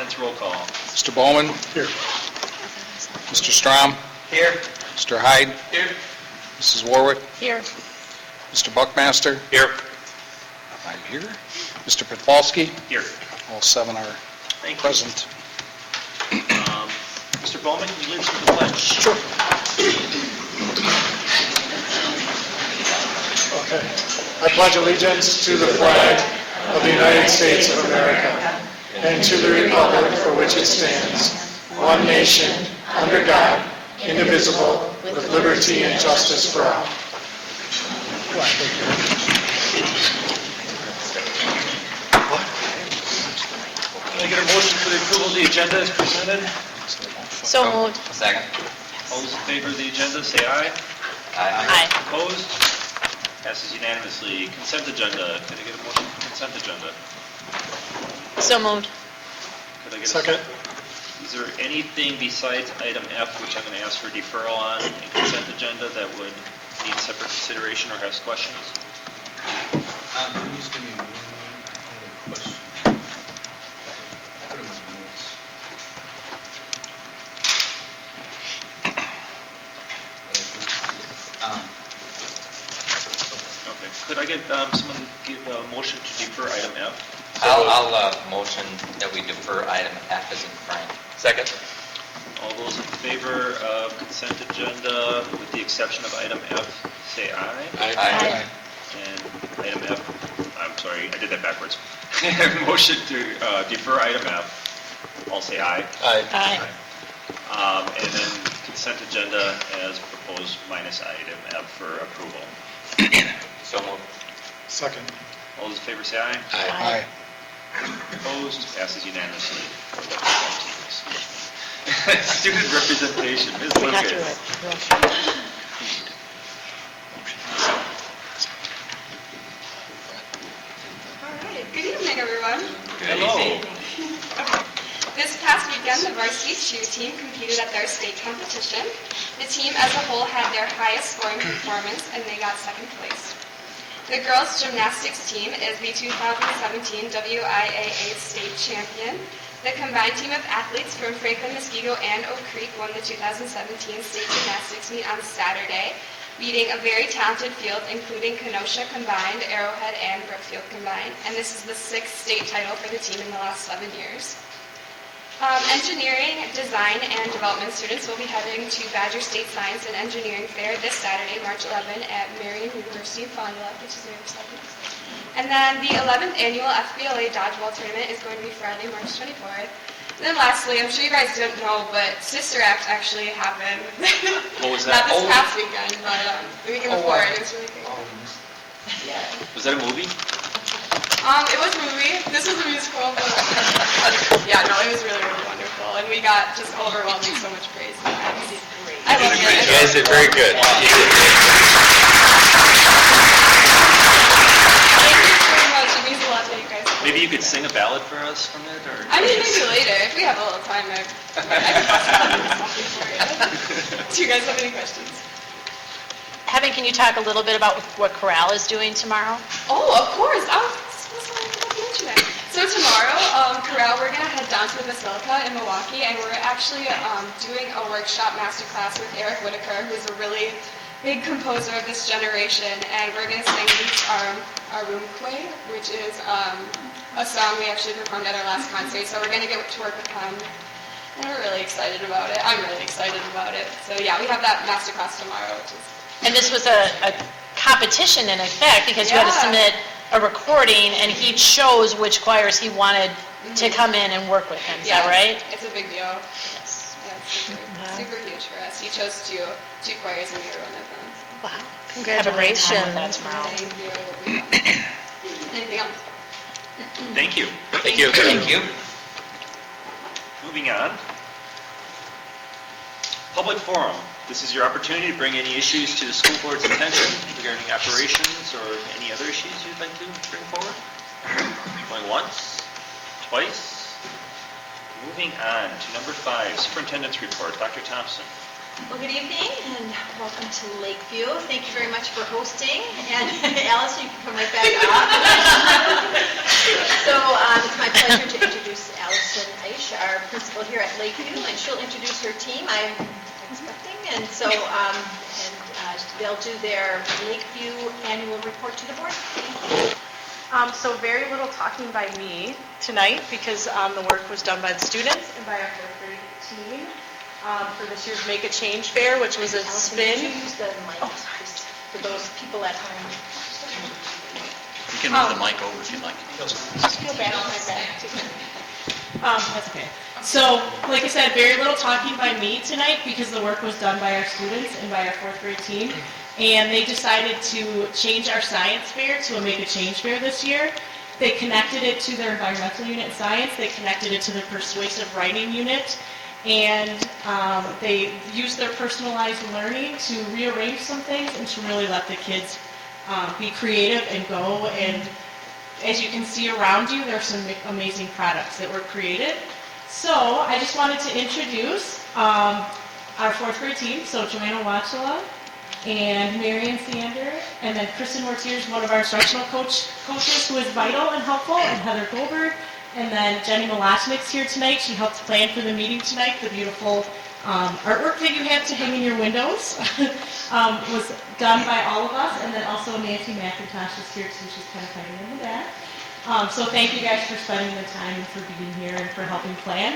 attendance, roll call. Mr. Bowman? Here. Mr. Strom? Here. Mr. Hyde? Here. Mrs. Warwick? Here. Mr. Buckmaster? Here. I'm here. Mr. Podolsky? Here. All 7 are Thank you. present. Mr. Bowman, can you lead us with the pledge? Sure. Okay. I pledge allegiance to the flag of the United States of America and to the republic for which it stands, one nation, under God, indivisible, with liberty and justice for all. Can I get a motion for the approval of the agenda as presented? So moved. Second. All those in favor of the agenda, say aye. Aye. Opposed? Passes unanimously. Consent agenda. Can I get a motion for consent agenda? So moved. Could I get a Second. Is there anything besides item F, which I'm going to ask for deferral on in consent agenda, that would need separate consideration or has questions? Can you just give me one question? I put it in my notes. Okay. Could I get someone to give a motion to defer item F? I'll motion that we defer item F as in Frank. Second. All those in favor of consent agenda, with the exception of item F, say aye. Aye. And item F, I'm sorry, I did that backwards. Motion to defer item F, all say aye. Aye. And then consent agenda as proposed minus item F for approval. So moved. Second. All those in favor say aye. Aye. Opposed, passes unanimously. Student representation, Ms. We got Lucas. through it. All right. Good evening, everyone. Hello. This past weekend, the varsity cheer team competed at their state competition. The team as a whole had their highest scoring performance, and they got second place. The girls' gymnastics team is the 2017 WIAA state champion. The combined team of athletes from Franklin, Muskego, and Oak Creek won the 2017 state gymnastics meet on Saturday, beating a very talented field including Kenosha combined, Arrowhead, and Brookfield combined. And this is the 6th state title for the team in the last 7 years. Engineering, design, and development students will be heading to Badger State Science and Engineering Fair this Saturday, March 11, at Marian University in Fond du Lac, which is very exciting. And then the 11th annual FBLA Dodgeball Tournament is going to be Friday, March 24th. And then lastly, I'm sure you guys didn't know, but Sister Act actually happened. What was that? Not this past weekend, but the weekend before. It was really great. Yeah. Was that a movie? It was a movie. This was a musical, but yeah, no, it was really, really wonderful. And we got just overwhelming so much praise. I love it. You guys did very good. Thank you very much. It means a lot to you guys. Maybe you could sing a ballad for us from it, or? I mean, maybe later. If we have a little time, I can possibly do something for you. Do you guys have any questions? Heaven, can you talk a little bit about what Chorale is doing tomorrow? Oh, of course. I forgot to mention it. So tomorrow, Chorale, we're going to head down to the Basilica in Milwaukee, and we're actually doing a workshop masterclass with Eric Whitaker, who's a really big composer of this generation, and we're going to sing Arumque, which is a song we actually performed at our last concert, so we're going to get to work with him. And we're really excited about it. I'm really excited about it. So yeah, we have that masterclass tomorrow, which is... And this was a competition in effect because you had to Yeah. submit a recording and he chose which choirs he wanted to come in and work with him. Is that right? It's a big deal. Yes. Yeah, it's super huge for us. He chose two choirs and we were one of them. Wow. Congratulations. Thank you. Anything else? Thank you. Thank you. Thank you. Moving on. Public forum. This is your opportunity to bring any issues to the school board's attention regarding operations or any other issues you'd like to bring forward. Going once, twice. Moving on to number 5, superintendent's report. Dr. Thompson. Well, good evening and welcome to Lakeview. Thank you very much for hosting. And Alice, you can come right back up. So it's my pleasure to introduce Allison Aishar, principal here at Lakeview, and she'll introduce her team, I'm expecting, and so they'll do their Lakeview annual report to the board. So very little talking by me tonight because the work was done by the students and by our fourth grade team for this year's Make a Change Fair, which was a Allison, could you spin. use the mic just for those people at home? You can move the mic over if you'd like. Just feel bad on my back too. That's okay. So, like I said, very little talking by me tonight because the work was done by our students and by our fourth grade team. And they decided to change our science fair to a Make a Change Fair this year. They connected it to their environmental unit in science. They connected it to their persuasive writing unit. And they used their personalized learning to rearrange some things and to really let the kids be creative and go. And as you can see around you, there are some amazing products that were created. So I just wanted to introduce our fourth grade team. So Joanna Wachula and Marion Sander, and then Kristen Mortiers, one of our instructional coaches who is vital and helpful, and Heather Goldberg. And then Jenny Malachnik's here tonight. She helped plan for the meeting tonight. The beautiful artwork that you have to hang in your windows was done by all of us. And then also Nancy McIntosh is here too. She's kind of hiding in the back. So thank you guys for spending the time and for being here and for helping plan.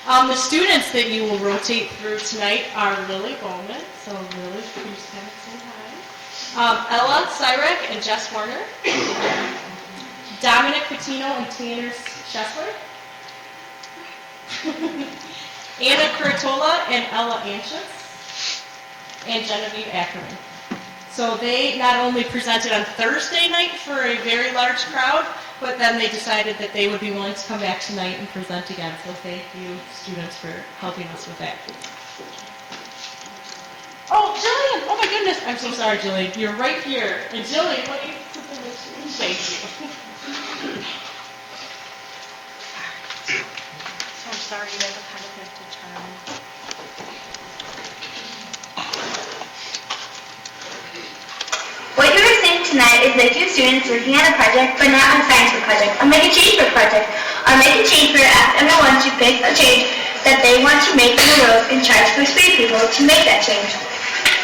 The students that you will rotate through tonight are Lily Bowman. So Lily, can you just kind of say hi? Ella Cyrek and Jess Warner. Dominic Patino and Tanner Schessler. Anna Curatola and Ella Anschutz. And Genevieve Ackerman. So they not only presented on Thursday night for a very large crowd, but then they decided that they would be willing to come back tonight and present again. So thank you, students, for helping us with that. Oh, Jillian! Oh my goodness! I'm so sorry, Jillian. You're right here. And Jillian, what do you thank you. So I'm sorry, you guys are kind of have to turn. What you're listening to tonight is Lakeview students working on a project, but not on a science fair project, a Make a Change Fair project. Our Make a Change Fair asks everyone to pick a change that they want to make in the world and try to persuade people to make that change.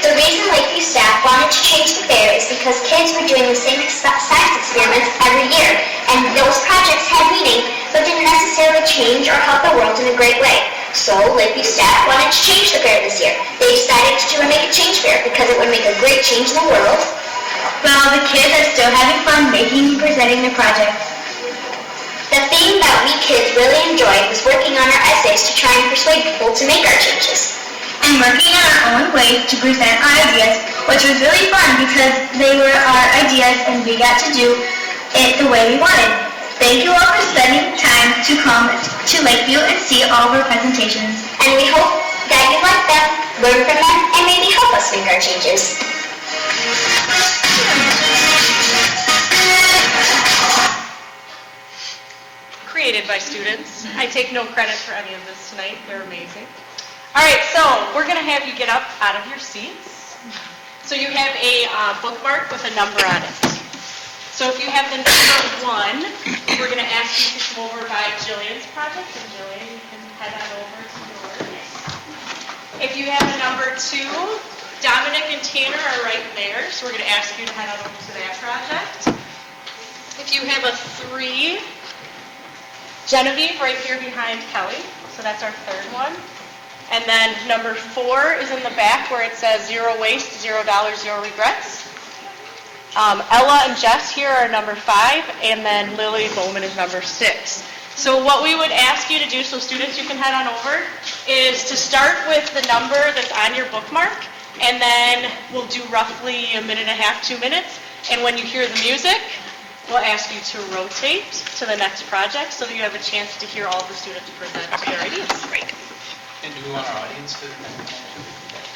The reason Lakeview staff wanted to change the fair is because kids were doing the same science experiments every year, and those projects had meaning, but didn't necessarily change or help the world in a great way. So Lakeview staff wanted to change the fair this year. They decided to do a Make a Change Fair because it would make a great change in the world. Well, the kids are still having fun making and presenting their project. The thing that we kids really enjoyed was working on our essays to try and persuade people to make our changes. And working on our own ways to present our ideas, which was really fun because they were our ideas and we got to do it the way we wanted. Thank you all for spending time to come to Lakeview and see all of our presentations. And we hope that you like them, learn from them, and maybe help us make our changes. Created by students. I take no credit for any of this tonight. They're amazing. All right, so we're going to have you get up out of your seats. So you have a bookmark with a number on it. So if you have the number 1, we're going to ask you to come over by Jillian's project, and Jillian, you can head on over to yours. If you have a number 2, Dominic and Tanner are right there, so we're going to ask you to head on over to that project. If you have a 3, Genevieve right here behind Kelly, so that's our 3rd one. And then number 4 is in the back where it says 0 waste, $0, 0 regrets. Ella and Jess here are number 5, and then Lily Bowman is number 6. So what we would ask you to do, so students you can head on over, is to start with the number that's on your bookmark, and then we'll do roughly a minute and a half, 2 minutes. And when you hear the music, we'll ask you to rotate to the next project so that you have a chance to hear all of the students present their ideas. Great. And do we want our audience to?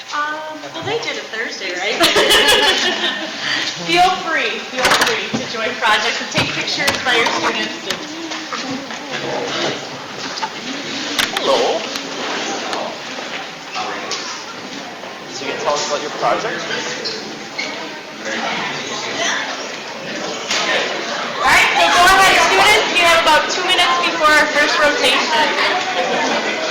Well, they did it Thursday, right? Feel free to join projects and take pictures by your students. Hello. So you can tell us about your project? All right, so go ahead, students. You have about 2 minutes before our first rotation.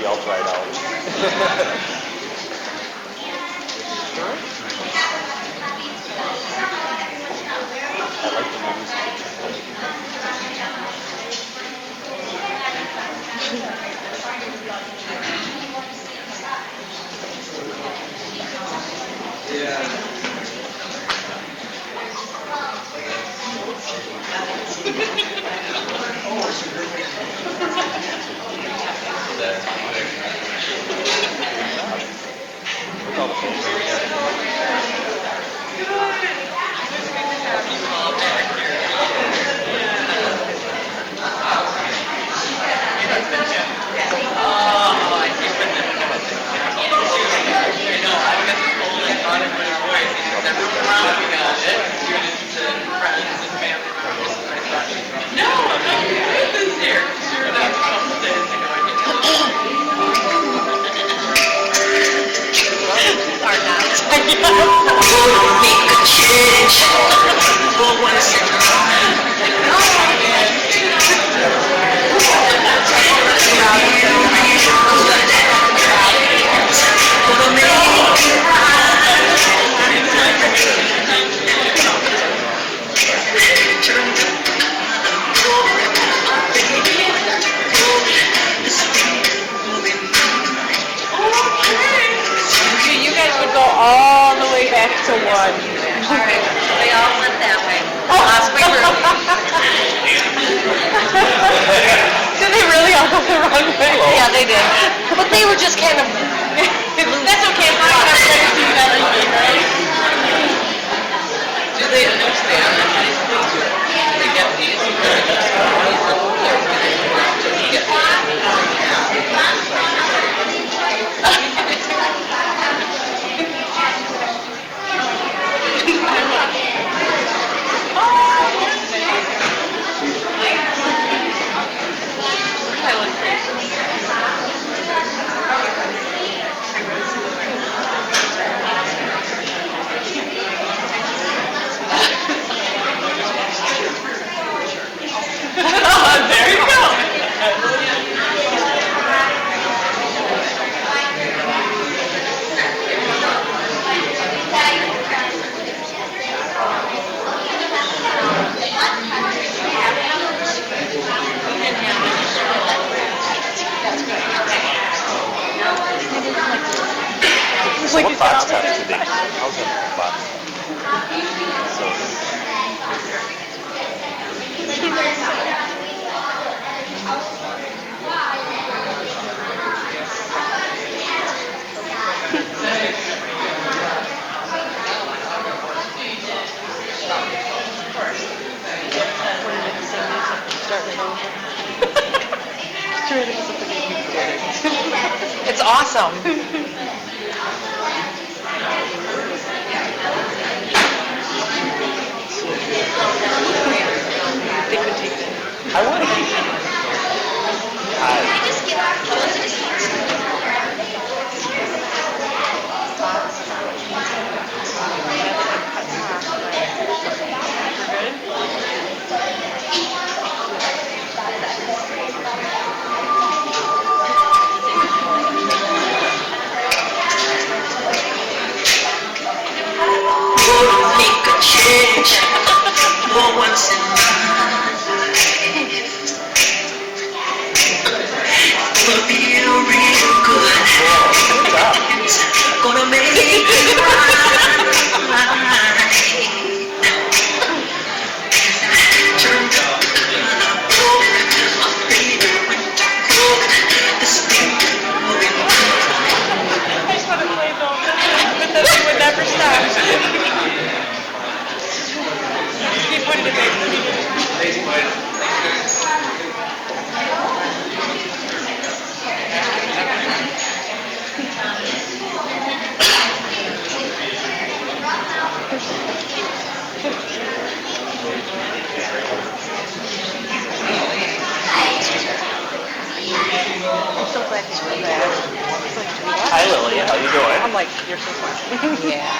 maybe I'll try it out. I like the movies. Look all the things we have. You guys would go all the way back to one. All right, they all went that way. Osprey group. Did they really all go the wrong way? Yeah, they did. But they were just kind of, that's okay, as long as everybody sees that like me, right? Do they understand that high school, they get these, you know, There you go. So what box tops do they? How's that box? It's awesome. I want to keep it. Make a change for once in my life. Gonna feel real good. Gonna make it right. Turned up my favorite winter coat. This thing moving I just want to play though, but then they would never stop. He pointed at me. I'm so glad he's come back. He's like, what? Hi Lily, how you doing? I'm like, you're so smart. Yeah.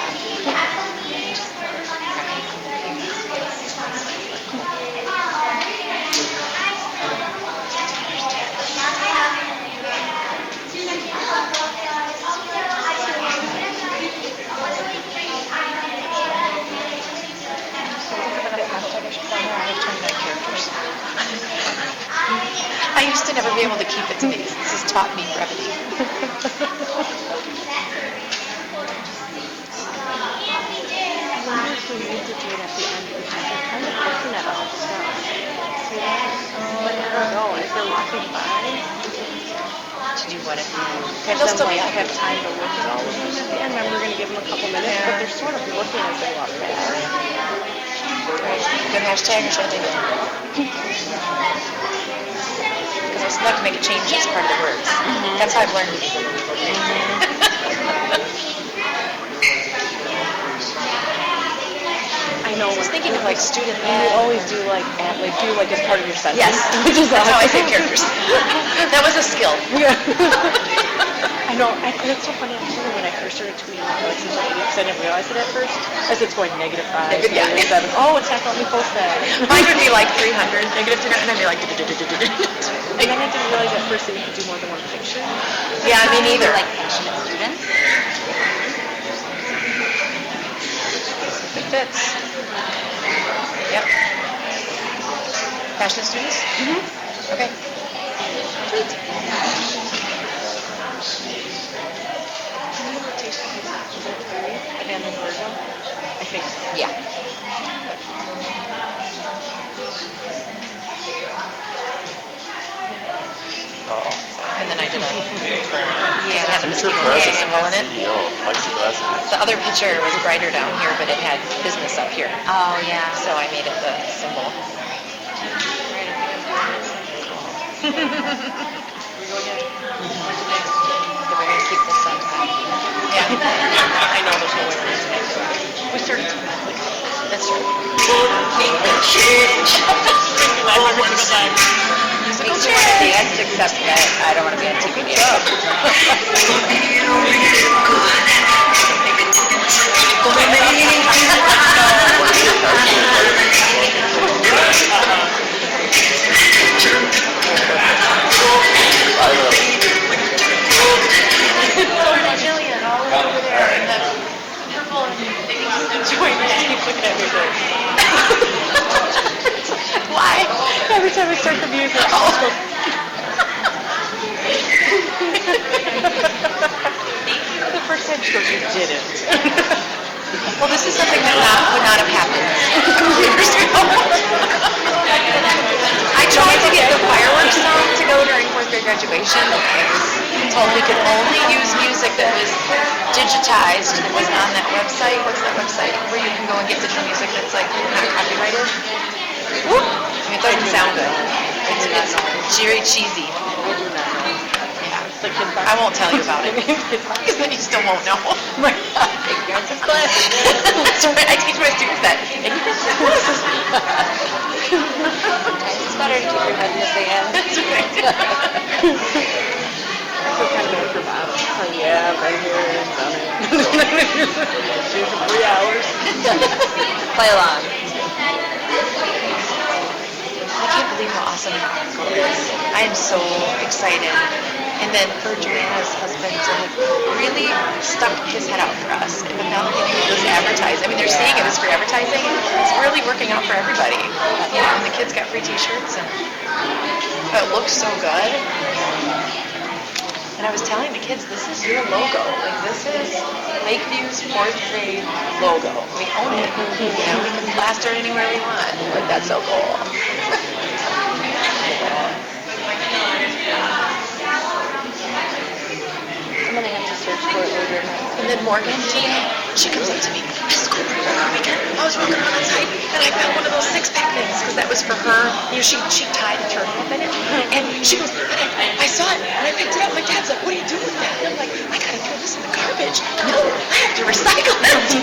used to never be able to keep it to these. This has taught me brevity. To do what at the end? They'll still be out. have time to look at all of them at the end. Remember, we're going to give them a couple minutes, but they're sort of looking as they walk past. Good hashtag or should I take it? Because I select make a change as part of the words. That's how I've learned. I know. I was thinking of like student And you ed. always do like as part of your sentence. Yes, Which is that's how I awesome. say characters. That was a skill. Yeah. I know. And it's so funny actually when I first started tweeting like since I didn't realize it at first, as it's going -5, Yeah. -7. Oh, it's not letting me post that. Mine would be like 300, negative 300, and I'd be like, And then I didn't realize at first that you could do more than one picture. yeah, me neither. Like passionate students. It fits. Yep. Passionate students? Mm-hmm. Okay. Sweet. Abandoned Virgo? I think so. Yeah. And then I did a, yeah, it had a mosquito symbol in it. The other picture was brighter down here, but it had business up here. Oh, yeah. So I made it the symbol. We're going to keep this on top. Yeah. I know there's no way we're going to make it. We started to That's true. Musical chairs. See, I just accept that. I don't want to be on TV. Jillian, all over there, and the purple and enjoying it. Keep looking at me like, Why? every time I start the music, the first time she goes, you didn't. Well, this is something that would not have happened a couple years ago. I tried to get the fireworks song to go during 4th grade graduation. I was told we could only use music that was digitized and was on that website. What's that website? Where you can go and get digital music that's like not copyrighted. Whoop. I mean, it doesn't sound good. It's very cheesy. I won't tell you about it. Because then you still won't know. Ignorance is bliss. That's right. I teach my students that. Ignorance is bliss. It's better to keep your head in the sand. That's right. We're kind of going for Bob. Oh, yeah, right here, done it. She's for 3 hours. Play along. I can't believe how awesome it is. I am so excited. And then for Joanna's husband to have really stuck his head out for us. And now they're getting all this advertising. I mean, they're seeing it as free advertising. It's really working out for everybody. You know, and the kids got free t-shirts and it looks so good. And I was telling the kids, this is your logo. Like, this is Lakeview's 4th grade logo. We own it. You know, we can plaster it anywhere we want. Like, that's so cool. I'm going to have to search for it later. And then Morgan, she comes up to me. I was walking around outside, and I found one of those 6-pack things, because that was for her. You know, she tied a turtle up in it. And she goes, and I saw it, and I picked it up. My dad's like, what do you do with that? And I'm like, I gotta throw this in the garbage. No, I have to recycle it.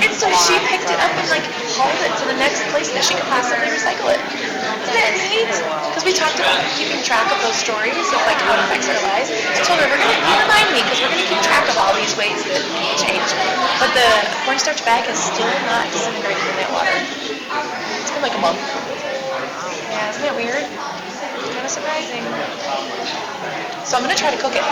And so she picked it up and like hauled it to the next place that she could possibly recycle it. Isn't that neat? Because we talked about keeping track of those stories of like how it affects our lives. I told her, you remind me, because we're going to keep track of all these ways that change. But the cornstarch bag is still not disintegrated in that water. It's been like a month. Yeah, isn't that weird? It's kind of surprising. So I'm going to try to cook it.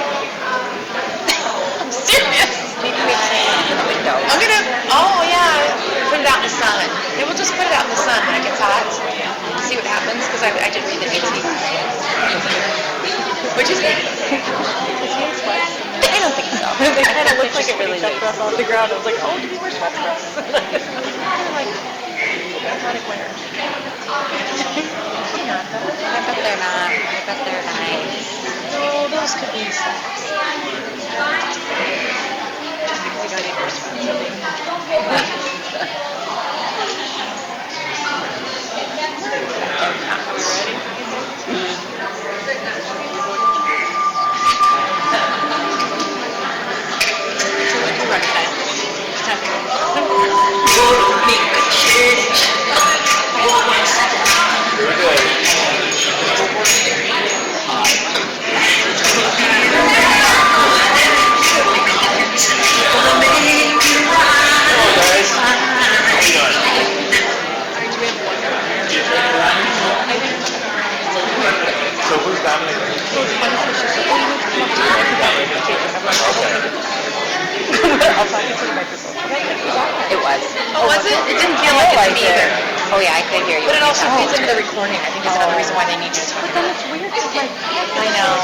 I'm serious. Maybe we can in the window. I'm going to, oh yeah. put it out in the sun. Maybe we'll just put it out in the sun when it gets hot. See what happens, because I did read the news. What'd you say? I don't think so. They kind of looked like it really kept us off the ground. I was like, oh, do you wear sweats for us? Kind of like athletic wear. I bet they're not. I bet they're nice. No, those could be socks. Just because you gotta wear sweats, I think. So who's dominating? So it's funny because she's like, oh, you need to come up to the mic about it. I'm like, okay. I'll talk into the microphone. It was. Oh, was it? It didn't feel like it to me either. Oh yeah, I could hear you. But it also feeds into the recording. I think that's another reason why they need you to talk. But then it's weird because like, I know.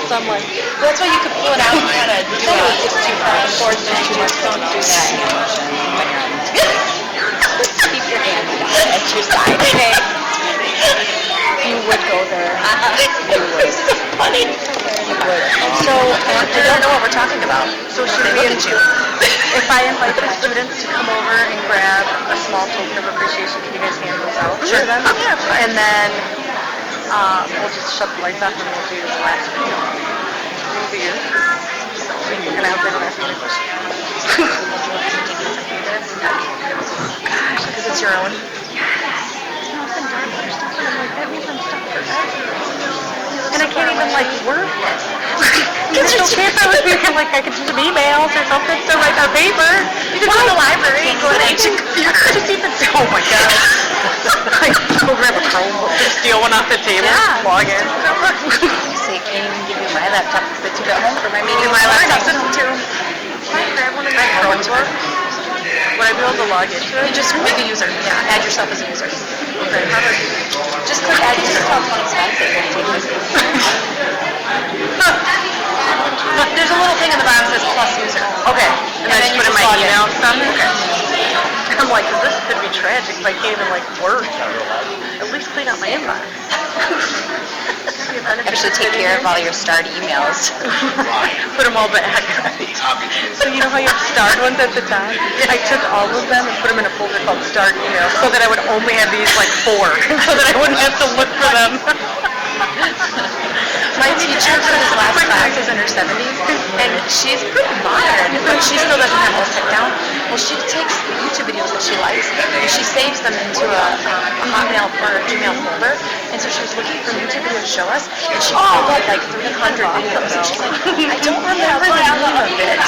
so I'm like, Well, that's why you could pull it out and kind of do it. It's too far and forth. There's too much. Don't do that. Keep your hand at your side. Okay. you would go there. You would. It's so funny. You would. So I don't know what we're talking about. So should we, if I invite the students to come over and grab a small token of appreciation, can you guys hand those out? Sure. To them? Yeah. And then we'll just shut the lights off and we'll do the last video. Over here. And I hope they don't ask me any questions. Gosh, because it's your own. Nothing dark or stuff. I'm like, that means I'm stuck forever. And I can't even like work. It's okay if I was thinking like I could do some emails or something to write a paper. You could go to the library and go to an ancient computer. Just even, oh my god. Like, go grab a Chromebook, just steal one off the table, log in. Say, can you give me my laptop because I took it home for my meeting? My laptop's at home too. Can I grab one of my Chromebooks? Would I be able to log into it? You just make a user. Yeah, add yourself as a user. Okay, how do I do that? Just click add user. Tell them expensive when you take this. There's a little thing in the bottom that says plus user. Okay, and then just put in my log in. email and stuff? Okay. I'm like, 'cause this could be tragic if I can't even like work. At least clean out my inbox. Actually take care of all your starred emails. Put them all back. So you know how you have starred ones at the top? I took all of them and put them in a folder called starred emails so that I would only have these like 4, so that I wouldn't have to look for them. My teacher for this last class is in her 70s, and she's pretty modern, but she still doesn't have all set down. Well, she takes the YouTube videos that she likes, and she saves them into a Hotmail or a Gmail folder. And so she was looking for YouTube videos to show us, and she pulled up like 300 videos, and she's like, I don't remember the name of it, but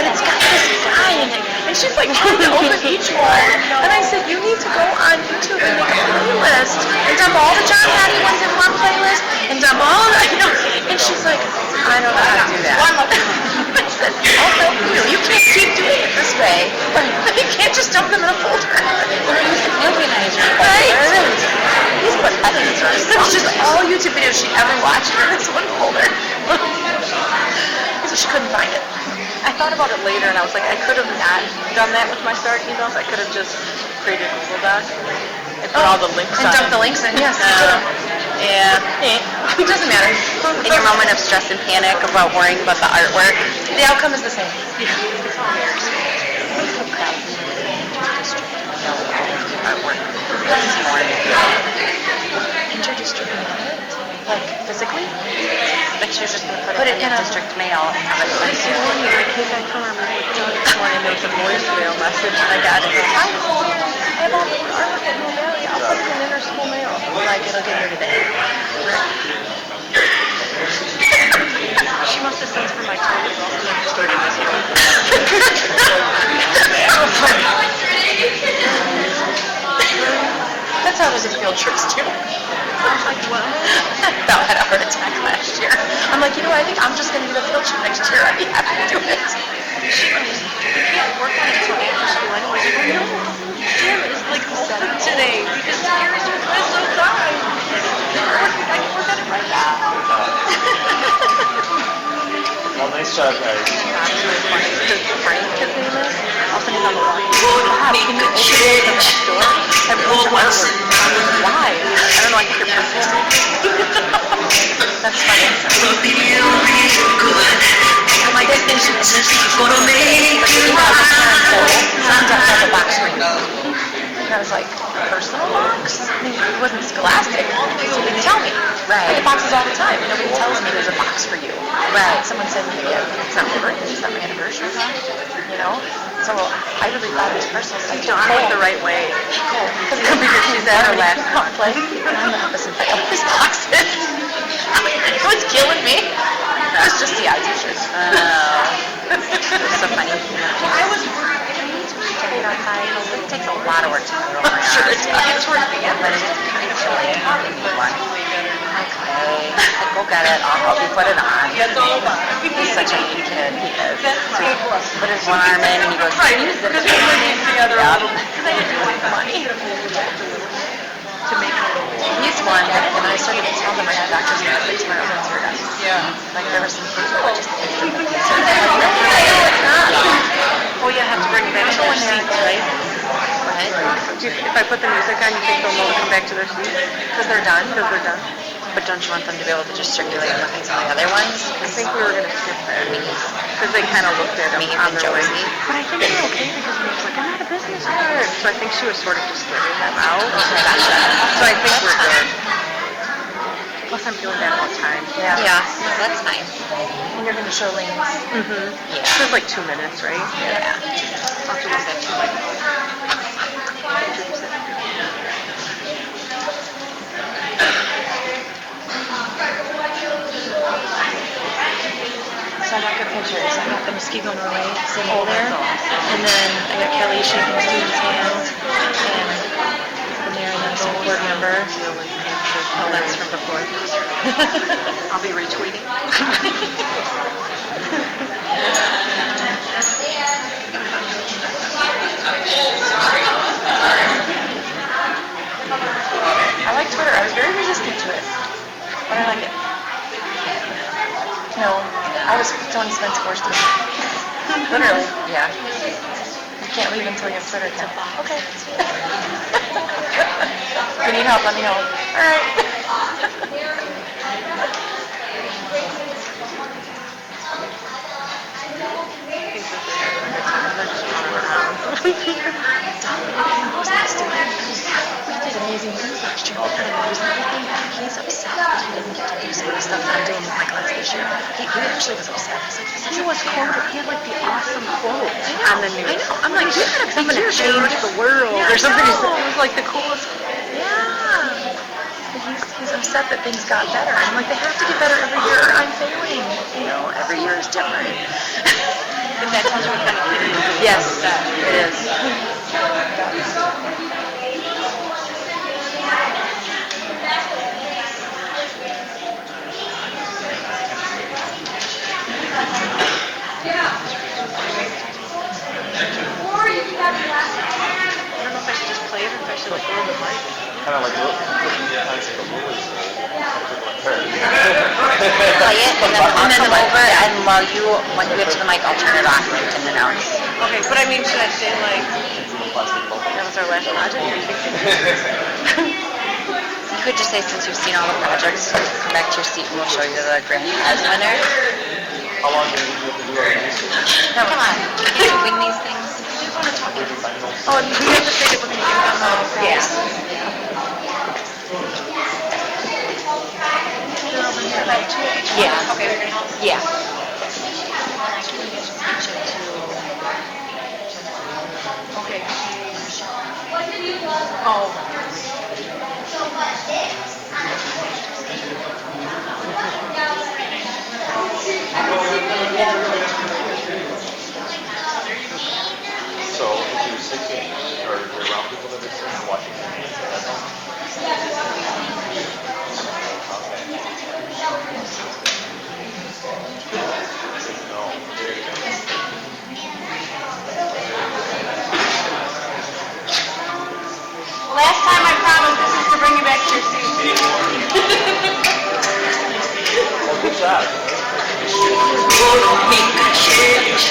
it's got this guy in it. And she's like trying to open each one. And I said, you need to go on YouTube and make a playlist, and dump all the John Hattie ones in one playlist, and dump all the, you know. And she's like, I don't know how to do that. I said, I'll help you. You can't keep doing it this way. You can't just dump them in a folder. Organize your folder. He's put it's just all YouTube videos she ever watched in this one folder. So she couldn't find it. I thought about it later and I was like, I could have not done that with my starred emails. I could have just created a Google Doc and put all the links and on dump the links in, yes. Yeah. It doesn't matter. In your moment of stress and panic about worrying about the artwork, the outcome is the same. Yeah, it's all yours. Artwork. Interdistributed. Like physically? Like she was just going to put it in a district mail and have it sent to you. I came back from our meeting with Doug this morning, there was a voicemail message and I got it. Hi, I have all the artwork at no mail. I'll put it in interschool mail. Like it'll get here today. She must have sent for my total. That's how it is at field trips too. I'm like, what? About had a heart attack last year. I'm like, I think I'm just going to do a field trip next year. I'd be happy to do it. We can't work on it until after school anyway. gym is like open today because Gary's just missed those times. I can work on it right now. Well, nice job, guys. Because Frank, his name is, also he's on the line. Bob, can you open the next door? I have a bunch of artwork. Why? I don't know, I think you're persistent. That's funny. My destination is gonna make you signed up for the box ring. And I was like, personal box? I mean, it wasn't scholastic. So they tell me. Right. I get boxes all the time. Nobody tells me there's a box for you. Right. Someone said, yeah, it's not my birthday, it's not my anniversary. You know? So I really thought it was personal. So I took it the right way. Cool. Because she's at her last complex. And I'm the opposite side of these boxes. It was killing me. It was just the eye t-shirts. It's so funny. I was it outside. It takes a lot of work to do it. I'm sure it does. Towards the end, but it's kind of chilly. Okay, go get it. I'll help you put it on. He's such a neat kid. He is. So he put his one arm in and he goes, use it. Because we were together a little bit. Because I didn't want the money to make it. He's one that when I started to tell them I had doctor's appointment tomorrow, that's her guys. Yeah. Like there were some kids that were just instantly concerned. Oh, you have to bring them back to their seats, right? What? If I put the music on, you think they'll know to come back to their seats? Because they're done? Because they're done. But don't you want them to be able to just circulate and look at some of the other ones? I think we were going to skip that. Because they kind of looked at them on their way. But I think we're okay because Maeve's like, I'm not a business card. So I think she was sort of just letting them out. Gotcha. So I think we're good. Plus I'm feeling bad about time. Yeah. Yeah, no, that's fine. And you're going to show lanes. Mm-hmm. Yeah. There's like 2 minutes, right? Yeah. I'll do this at 2. So I got good pictures. I got the Muskego Norway symbol there. And then I got Kelly shaking the student's hand. And the mayor and the school board member. Oh, that's from before. I'll be retweeting. I like Twitter. I was very resistant to it. But I like it. No, I was Tony Spence forced to. Literally, yeah. You can't leave until you have Twitter account. Okay. If you need help, let me know. All right. We did amazing things last year. He's upset because we didn't get to do some of the stuff that I'm doing with my class this year. He actually was upset. He was quoted. He had like the awesome quote on the news. I know. I'm like, you gotta come and change the world or something. It was like the coolest. Yeah. He's upset that things got better. I'm like, they have to get better every year or I'm failing. You know, every year is different. But that tells you what kind of kid it is. Yes, it is. I don't know if I should just play it or if I should like go to the mic. Kind of like looking behind the movies. Play it and then come over and while you, when you get to the mic, I'll turn it off and you can announce. Okay, but I mean, should I say like, that was our last project, or you think? You could just say, since you've seen all the projects, come back to your seat and we'll show you the grand prize winner. How long do you have to do our research? Come on, can you wing these things? Oh, and we have to take it with the Yeah. Yeah. Okay, we're gonna help. Yeah. Okay. Oh. So if you're 16 or you're around people that are 16 watching that's all. No. gonna make a change.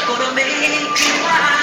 Gonna make it right.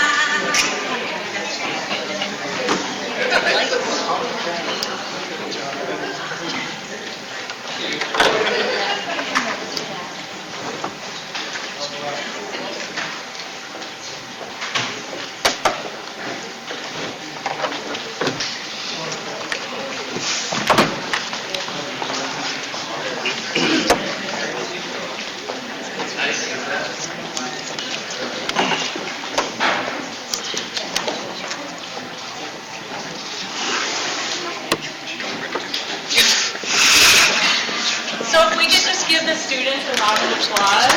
So if we could just give the students a round of applause.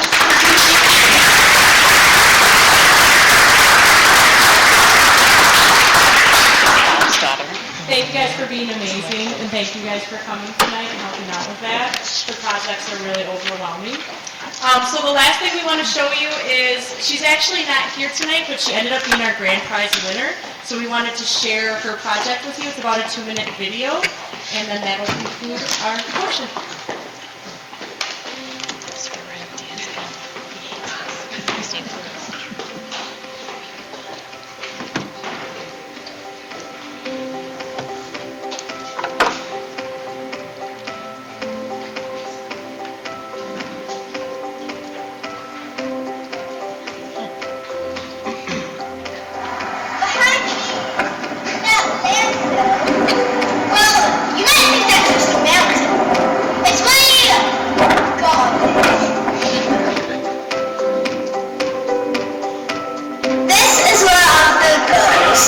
Thank you guys for being amazing, and thank you guys for coming tonight and helping out with that. The projects are really overwhelming. So the last thing we want to show you is, she's actually not here tonight, but she ended up being our grand prize winner. So we wanted to share her project with you. It's about a 2-minute video, and then that will conclude our portion. Well, you might think that's just a mountain. It's way up. God. This is where our food goes.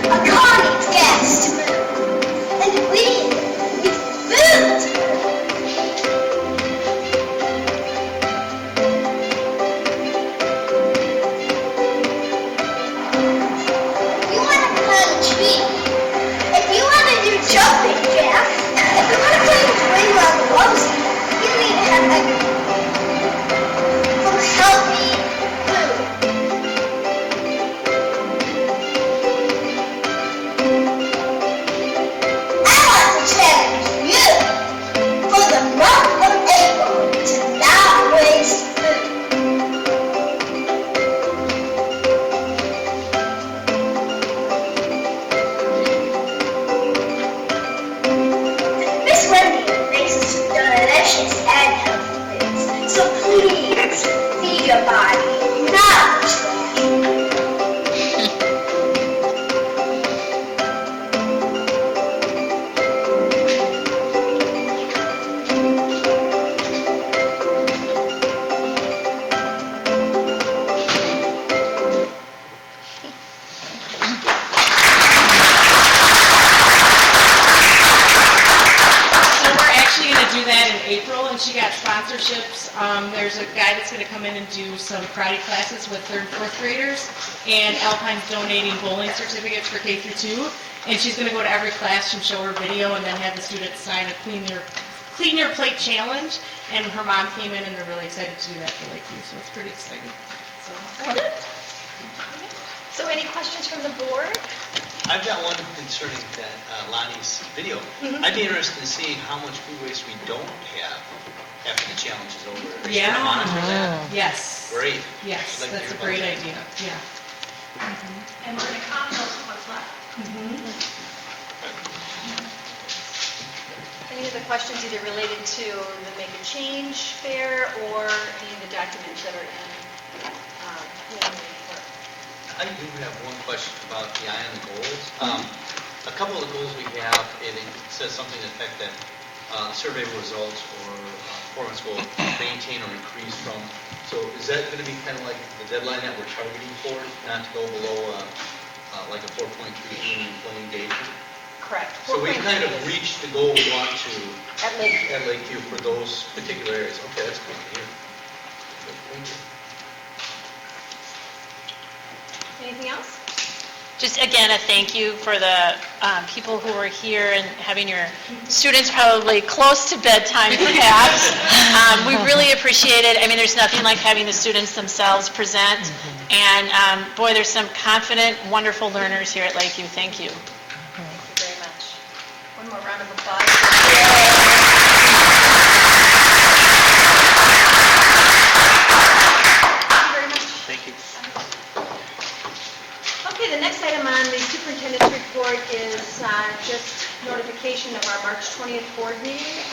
A car needs gas to move, and we need food. You want to plant a tree. If you want to do jumping jacks, if you want to play with wind on the ropes, you need to have some healthy food. I want to challenge you for the month of April to not waste food. Miss Wendy makes us some delicious and healthy things, so please feed your body, not the trash. So we're actually going to do that in April, and she got sponsorships. There's a guy that's going to come in and do some karate classes with 3rd and 4th graders, and Alpine's donating bowling certificates for K through 2. And she's going to go to every classroom, show her video, and then have the students sign a clean your plate challenge. And her mom came in, and they're really excited to do that for Lakeview, so it's pretty exciting. So any questions from the board? I've got one concerning that Lonnie's video. I'd be interested in seeing how much food waste we don't have after the challenge is over. Are you Yeah. gonna monitor that? Yes. Great. Yes, I'd like to that's a hear about great that. idea, yeah. And we're going to compost what's left. Any of the questions either related to the Make a Change fair or any of the documents that are in the report? I do have one question about the eye on the goals. A couple of the goals we have, it says something to the effect that survey results or performance will maintain or increase from. So is that going to be kind of like the deadline that we're targeting for, not to go below like a 4.3 in employee engagement? Correct. So we kind of reached the goal we want to At Lakeview. at Lakeview for those particular areas. Okay, that's good to hear. Good, thank you. Anything else? just again, a thank you for the people who were here and having your students probably close to bedtime perhaps. We really appreciate it. I mean, there's nothing like having the students themselves present. And boy, there's some confident, wonderful learners here at Lakeview. Thank you. Thank you very much. One more round of applause. Thank you. Okay, the next item on the superintendent's report is just notification of our March 20th board meeting.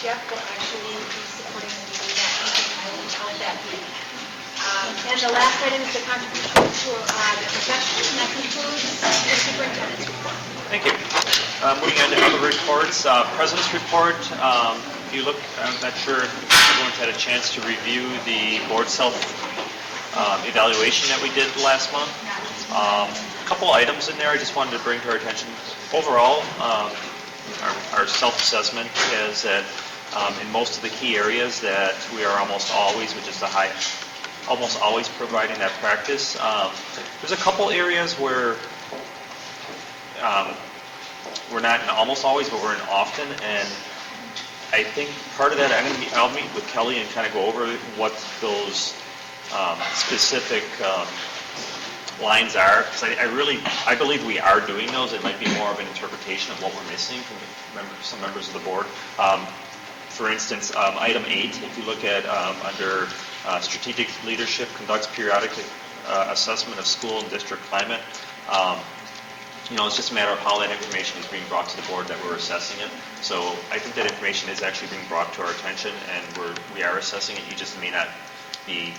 Jeff will actually be supporting the meeting that meeting. I will tell that meeting. And the last item is the contribution to the profession, and that concludes the superintendent's report. Thank you. Moving on to other reports, President's report. If you look, I'm not sure if everyone's had a chance to review the board self-evaluation that we did last month. A couple items in there I just wanted to bring to our attention. Overall, our self-assessment is that in most of the key areas that we are almost always, which is the high, almost always providing that practice. There's a couple areas where we're not in almost always, but we're in often, and I think part of that I'll meet with Kelly and kind of go over what those specific lines are, because I believe we are doing those. It might be more of an interpretation of what we're missing from some members of the board. For instance, item 8, if you look at under strategic leadership, conducts periodic assessment of school and district climate. It's just a matter of how that information is being brought to the board that we're assessing it. So I think that information is actually being brought to our attention, and we are assessing it. You just may not be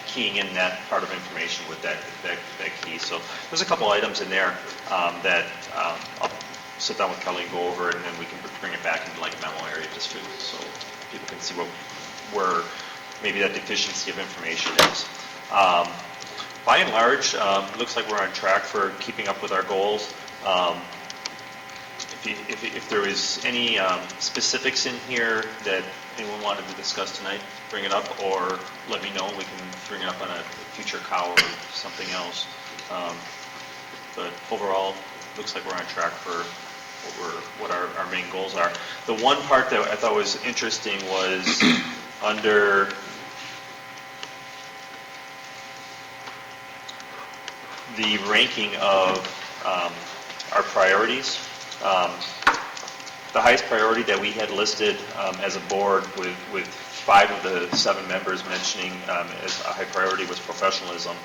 keying in that part of information with that key. So there's a couple items in there that I'll sit down with Kelly and go over, and then we can bring it back into like a memo area just so people can see where maybe that deficiency of information is. By and large, it looks like we're on track for keeping up with our goals. If there is any specifics in here that anyone wanted to discuss tonight, bring it up, or let me know. We can bring it up on a future call or something else. But overall, it looks like we're on track for what our main goals are. The one part that I thought was interesting was under the ranking of our priorities. The highest priority that we had listed as a board with 5 of the 7 members mentioning as a high priority was professionalism,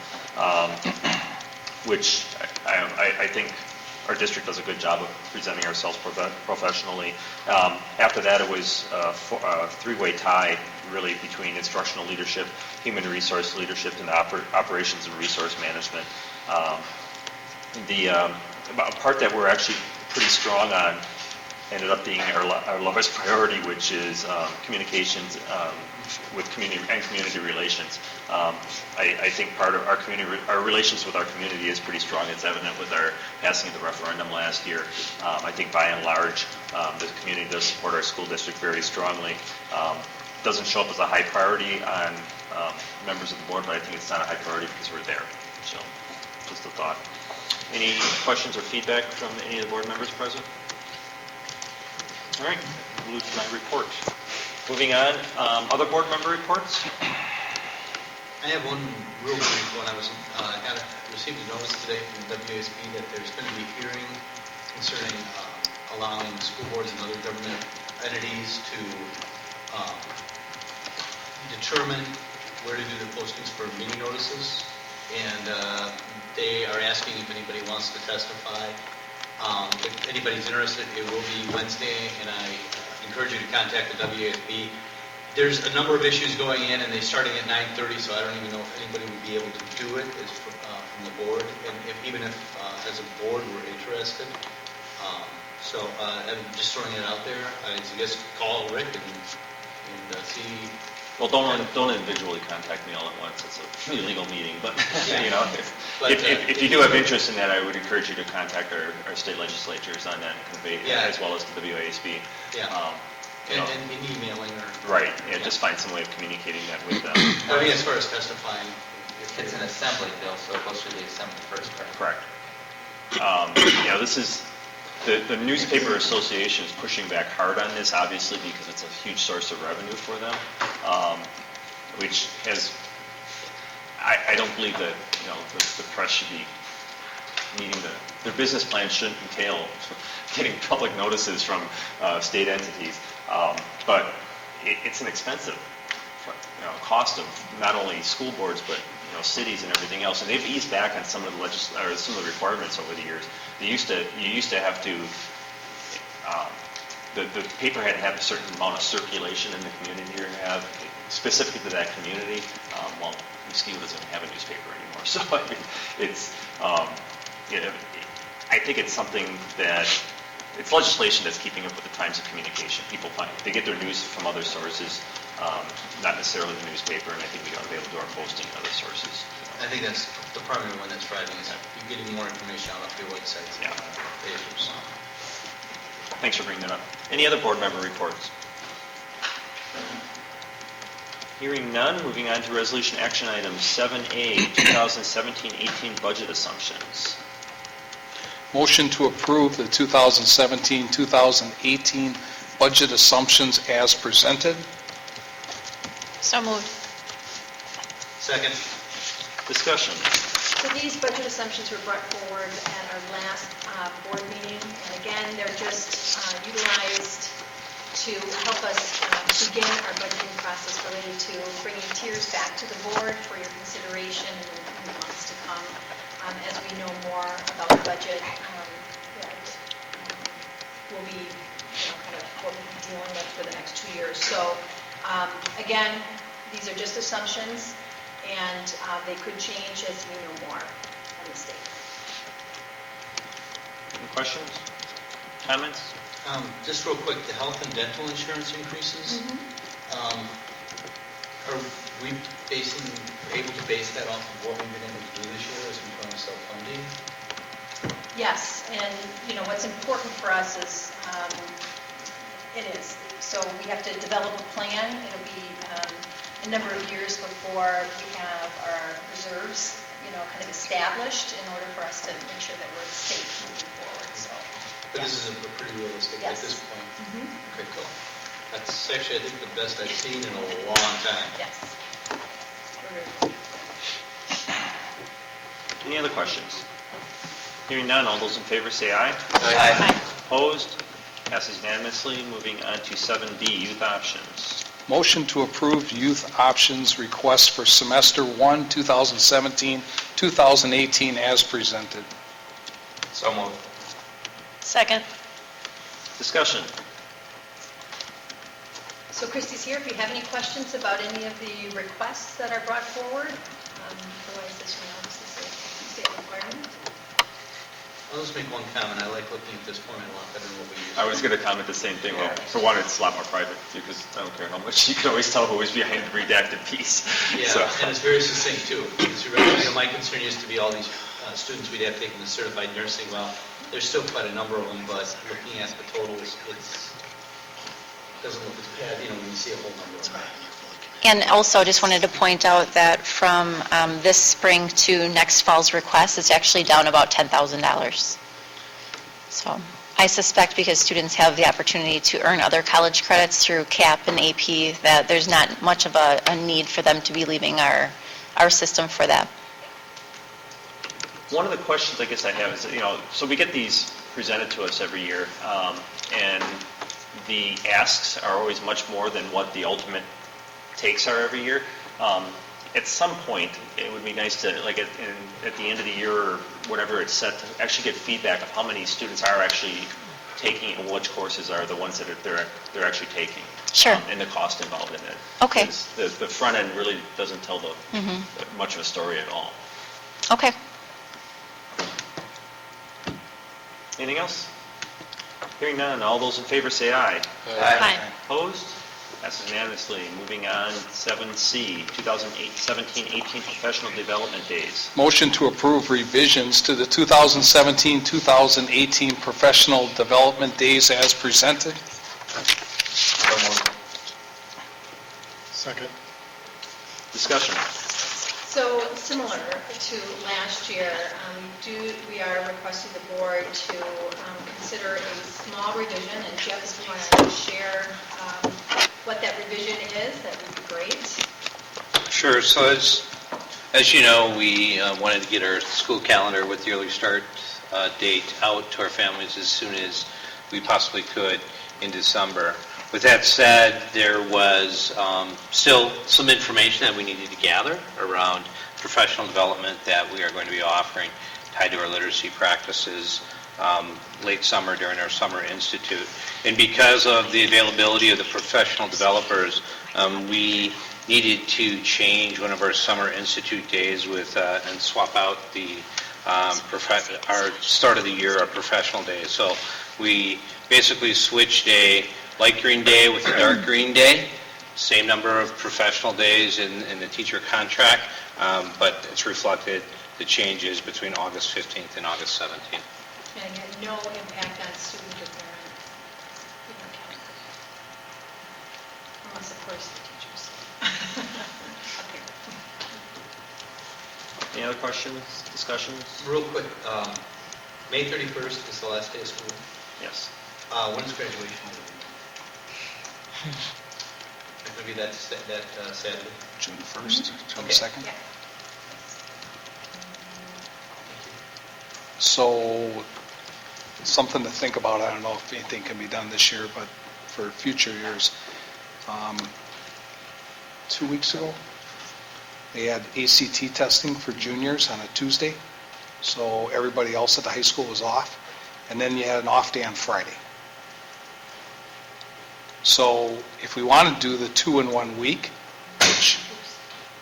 which I think our district does a good job of presenting ourselves professionally. After that, it was a 3-way tie really between instructional leadership, human resource leadership, and operations and resource management. The part that we're actually pretty strong on ended up being our lowest priority, which is communications with community and community relations. I think part of our relations with our community is pretty strong. It's evident with our passing of the referendum last year. I think by and large, the community does support our school district very strongly. Doesn't show up as a high priority on members of the board, but I think it's not a high priority because we're there. So, just a thought. Any questions or feedback from any of the board members present? All right, move to my report. Moving on, other board member reports? I have one real brief one. I received a notice today from the WASB that there's going to be a hearing concerning allowing school boards and other government entities to determine where to do the postings for meeting notices. And they are asking if anybody wants to testify. If anybody's interested, it will be Wednesday, and I encourage you to contact the WASB. There's a number of issues going in, and they're starting at 9:30, so I don't even know if anybody would be able to do it from the board, and even if as a board we're interested. So I'm just throwing it out there. I suggest call Rick and see. Well, don't individually contact me all at once. It's a illegal meeting, but if you do have interest in that, I would encourage you to contact our state legislatures on that, as well as the WASB. Yeah. And emailing or... Right, just find some way of communicating that with them. I mean, as far as testifying... It's an assembly bill, so it goes through the assembly first, correct? Correct. This is, the newspaper association is pushing back hard on this, obviously, because it's a huge source of revenue for them, which has, I don't believe that, the press should be needing their business plan shouldn't entail getting public notices from state entities. But it's an expensive cost of not only school boards, but cities and everything else. And they've eased back on some of the some of the requirements over the years. You used to have to, the paper had to have a certain amount of circulation in the community, or have specific to that community. Well, Muskegon doesn't have a newspaper anymore, so I mean, it's, I think it's something that, it's legislation that's keeping up with the times of communication. People they get their news from other sources, not necessarily the newspaper, and I think we ought to be able to do our posting in other sources. I think that's the primary one that's driving is you're getting more information out of your websites and papers. Thanks for bringing that up. Any other board member reports? Hearing none, moving on to resolution action item 7A, 2017-18 budget assumptions. Motion to approve the 2017-2018 budget assumptions as presented. So moved. Second. Discussion. So these budget assumptions were brought forward at our last board meeting, and again, they're just utilized to help us begin our budgeting process related to bringing tiers back to the board for your consideration in the months to come. As we know more about the budget, that will be kind of what we'll be dealing with for the next 2 years. So again, these are just assumptions, and they could change as we know more from the state. Any questions? Comments? Just real quick, the health and dental insurance increases, are we able to base that off of what we've been able to do this year as we go on self-funding? Yes, and what's important for us is, it is. So we have to develop a plan. It'll be a number of years before we have our reserves, kind of established in order for us to make sure that we're safe moving forward. So. But this is a pretty realistic at this point. Okay, cool. That's actually, I think, the best I've seen in a long time. Yes. Any other questions? Hearing none, all those in favor say aye. Aye. Opposed? Passes unanimously. Moving on to 7B, youth options. Motion to approve youth options request for semester 1, 2017-2018 as presented. So moved. Second. Discussion. So Christy's here if you have any questions about any of the requests that are brought forward. Otherwise, this will obviously say state requirement. I'll just make one comment. I like looking at this format a lot better than what we use. I was going to comment the same thing. Well, for one, it's a lot more private because I don't care how much. You can always tell who is behind the redacted piece. Yeah, So. and it's very succinct too. Because my concern used to be all these students we'd have taken the certified nursing. Well, there's still quite a number of them, but looking at the totals, it doesn't look as bad, when you see a whole number of them. And also, just wanted to point out that from this spring to next fall's request, it's actually down about $10,000. So I suspect because students have the opportunity to earn other college credits through CAP and AP, that there's not much of a need for them to be leaving our system for that. One of the questions I guess I have is, so we get these presented to us every year, and the asks are always much more than what the ultimate takes are every year. At some point, it would be nice to, like at the end of the year or whatever it's set, to actually get feedback of how many students are actually taking and which courses are the ones that they're actually taking. Sure. And the cost involved in it. Okay. The front end really doesn't tell much of a story at all. Okay. Anything else? Hearing none, all those in favor say aye. Aye. Opposed? Passes unanimously. Moving on, 7C, 2017-18 Professional Development Days. Motion to approve revisions to the 2017-2018 Professional Development Days as presented. Second. Discussion. So similar to last year, we are requesting the board to consider a small revision, and Jeff, if you want to share what that revision is, that would be great. Sure. So as you know, we wanted to get our school calendar with the early start date out to our families as soon as we possibly could in December. With that said, there was still some information that we needed to gather around professional development that we are going to be offering tied to our literacy practices late summer during our Summer Institute. And because of the availability of the professional developers, we needed to change one of our Summer Institute days with and swap out the our start of the year, our professional days. So we basically switched a light green day with a dark green day, same number of professional days in the teacher contract, but it's reflected the changes between August 15th and August 17th. And again, no impact on student or parent calendar. Unless, of course, the teachers. Any other questions, discussions? Real quick, May 31st is the last day of school. Yes. When's graduation? Maybe that's Saturday. June 1st, June Okay. 2nd. Yeah. So, something to think about, I don't know if anything can be done this year, but for future years. 2 weeks ago, they had ACT testing for juniors on a Tuesday, so everybody else at the high school was off, and then you had an off day on Friday. So if we want to do the 2 in 1 week, which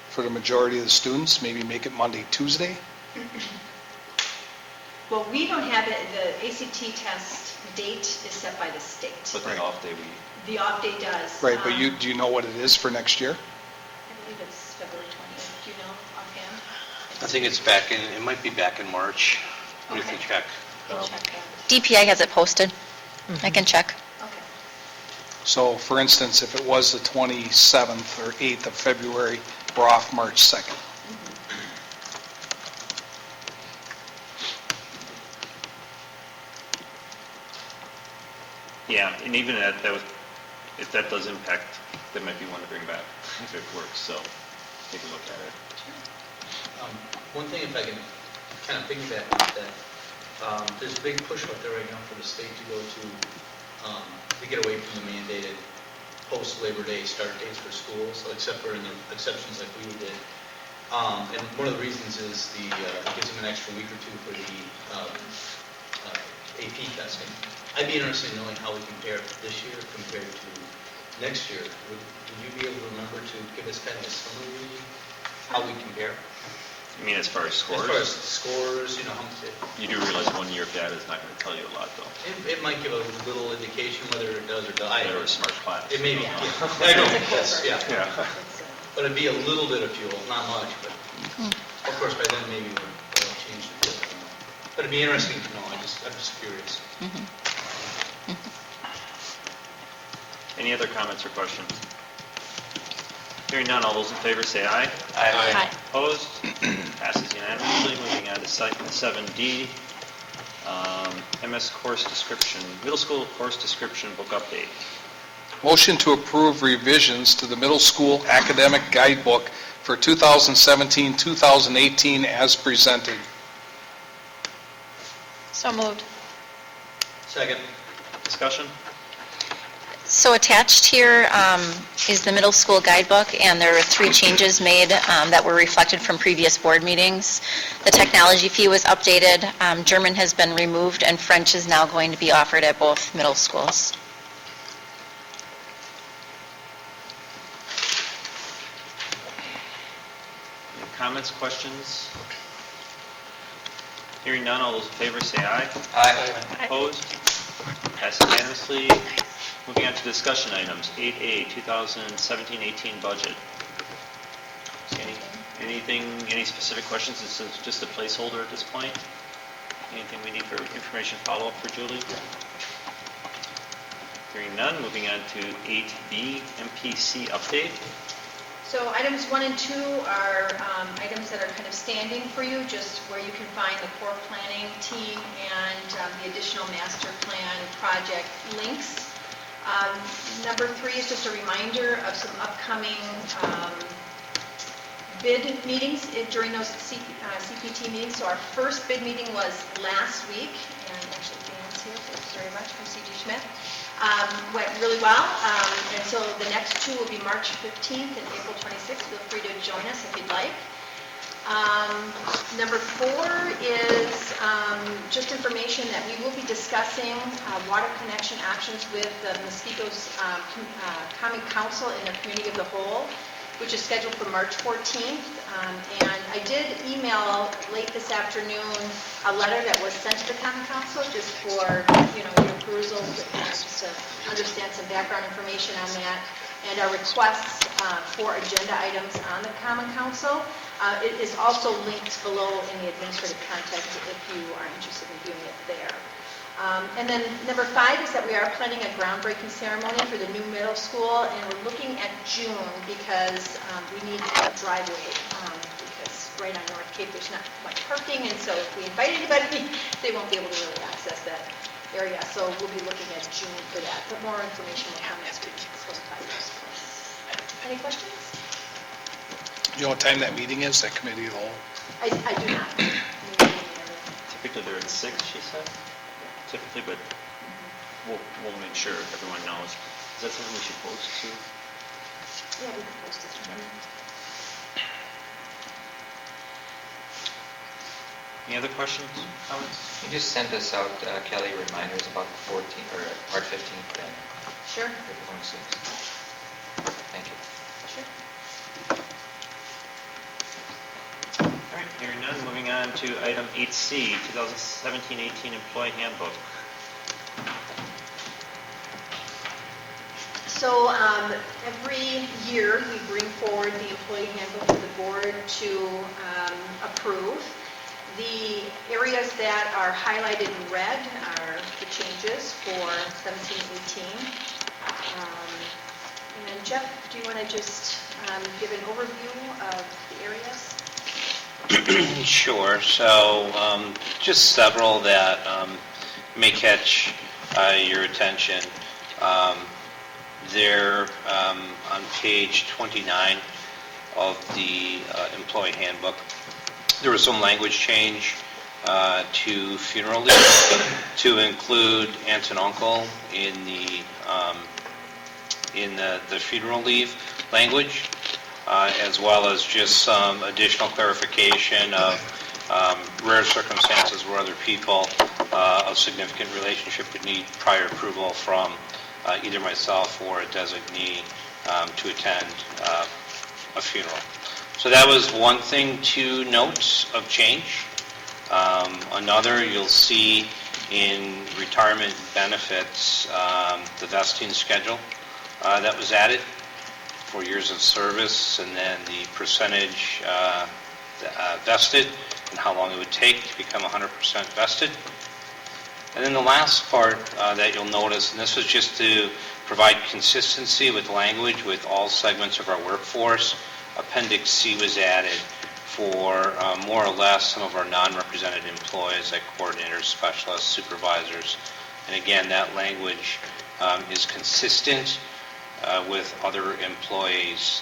for the majority of the students, maybe make it Monday, Tuesday. Well, we don't have it, the ACT test date is set by the state. But the off day The off day does. Right, but do you know what it is for next year? I believe it's February 20th. Do you know offhand? I think it's back in, it might be back in March. We have to check. We'll check that. DPI has it posted. I can check. Okay. So for instance, if it was the 27th or 8th of February, we're off March 2nd. Yeah, and even if that does impact, that might be one to bring back if it works, so take a look at it. One thing, if I can kind of piggyback on that, there's a big push out there right now for the state to go to get away from the mandated post-Labor Day start dates for schools, except for in the exceptions like we did. And one of the reasons is it gives them an extra week or two for the AP testing. I'd be interested in knowing how we compare this year compared to next year. Would you be able to remember to give us kind of a summary, how we compare? You mean as far as scores? As far as scores, how much You do realize 1 year of data is not going to tell you a lot, though. it might give a little indication whether it does or doesn't. They're a smart class. It may be, Yeah. I know, yes, yeah. Yeah. But it'd be a little bit of fuel, not much, but of course by then maybe we'll change the fuel. I don't know. But it'd be interesting to know, I'm just curious. Any other comments or questions? Hearing none, all those in favor say aye. Aye. Opposed? Passes unanimously. Moving on to 7D, MS course description, middle school course description book update. Motion to approve revisions to the middle school academic guidebook for 2017-2018 as presented. So moved. Second. Discussion? So attached here is the middle school guidebook, and there were 3 changes made that were reflected from previous board meetings. The technology fee was updated, German has been removed, and French is now going to be offered at both middle schools. Any comments, questions? Hearing none, all those in favor say aye. Aye. Opposed? Passes unanimously. Moving on to discussion items, 8A, 2017-18 budget. Any specific questions? This is just a placeholder at this point. Anything we need for information follow-up for Julie? Hearing none, moving on to 8B, MPC update. So items 1 and 2 are items that are kind of standing for you, just where you can find the core planning team and the additional master plan project links. Number 3 is just a reminder of some upcoming bid meetings during those CPT meetings. So our first bid meeting was last week, and actually Dan's here, thank you very much, from C.G. Schmidt. Went really well, and so the next 2 will be March 15th and April 26th. Feel free to join us if you'd like. Number 4 is just information that we will be discussing water connection options with the Muskogee's Common Council in the Community of the Whole, which is scheduled for March 14th. And I did email late this afternoon a letter that was sent to the Common Council just for, your perusal, just to understand some background information on that, and our requests for agenda items on the Common Council. It is also linked below in the administrative context if you are interested in viewing it there. And then number 5 is that we are planning a groundbreaking ceremony for the new middle school, and we're looking at June because we need a driveway, because right on North Cape there's not much parking, and so if we invite anybody, they won't be able to really access that area. So we'll be looking at June for that, but more information will come as we close by. Any questions? You know what time that meeting is, that committee of the whole? I do not. Typically they're at 6, she said, typically, but we'll make sure everyone knows. Is that something we should post to? Yeah, we can post it. Any other questions, comments? You just sent us out, Kelly, reminders about the 14th or March 15th then. Sure. April 26th. Thank you. Sure. All right, hearing none, moving on to item 8C, 2017-18 Employee Handbook. So every year, we bring forward the employee handbook for the board to approve. The areas that are highlighted in red are the changes for 17-18. And Jeff, do you want to just give an overview of the areas? Sure. So just several that may catch your attention. They're on page 29 of the employee handbook. There was some language change to funeral leave to include aunt and uncle in the funeral leave language, as well as just some additional clarification of rare circumstances where other people of significant relationship would need prior approval from either myself or a designee to attend a funeral. So that was one thing to note of change. Another, you'll see in retirement benefits, the vesting schedule that was added for years of service, and then the percentage vested and how long it would take to become 100% vested. And then the last part that you'll notice, and this was just to provide consistency with language with all segments of our workforce, Appendix C was added for more or less some of our non-represented employees like coordinators, specialists, supervisors. And again, that language is consistent with other employees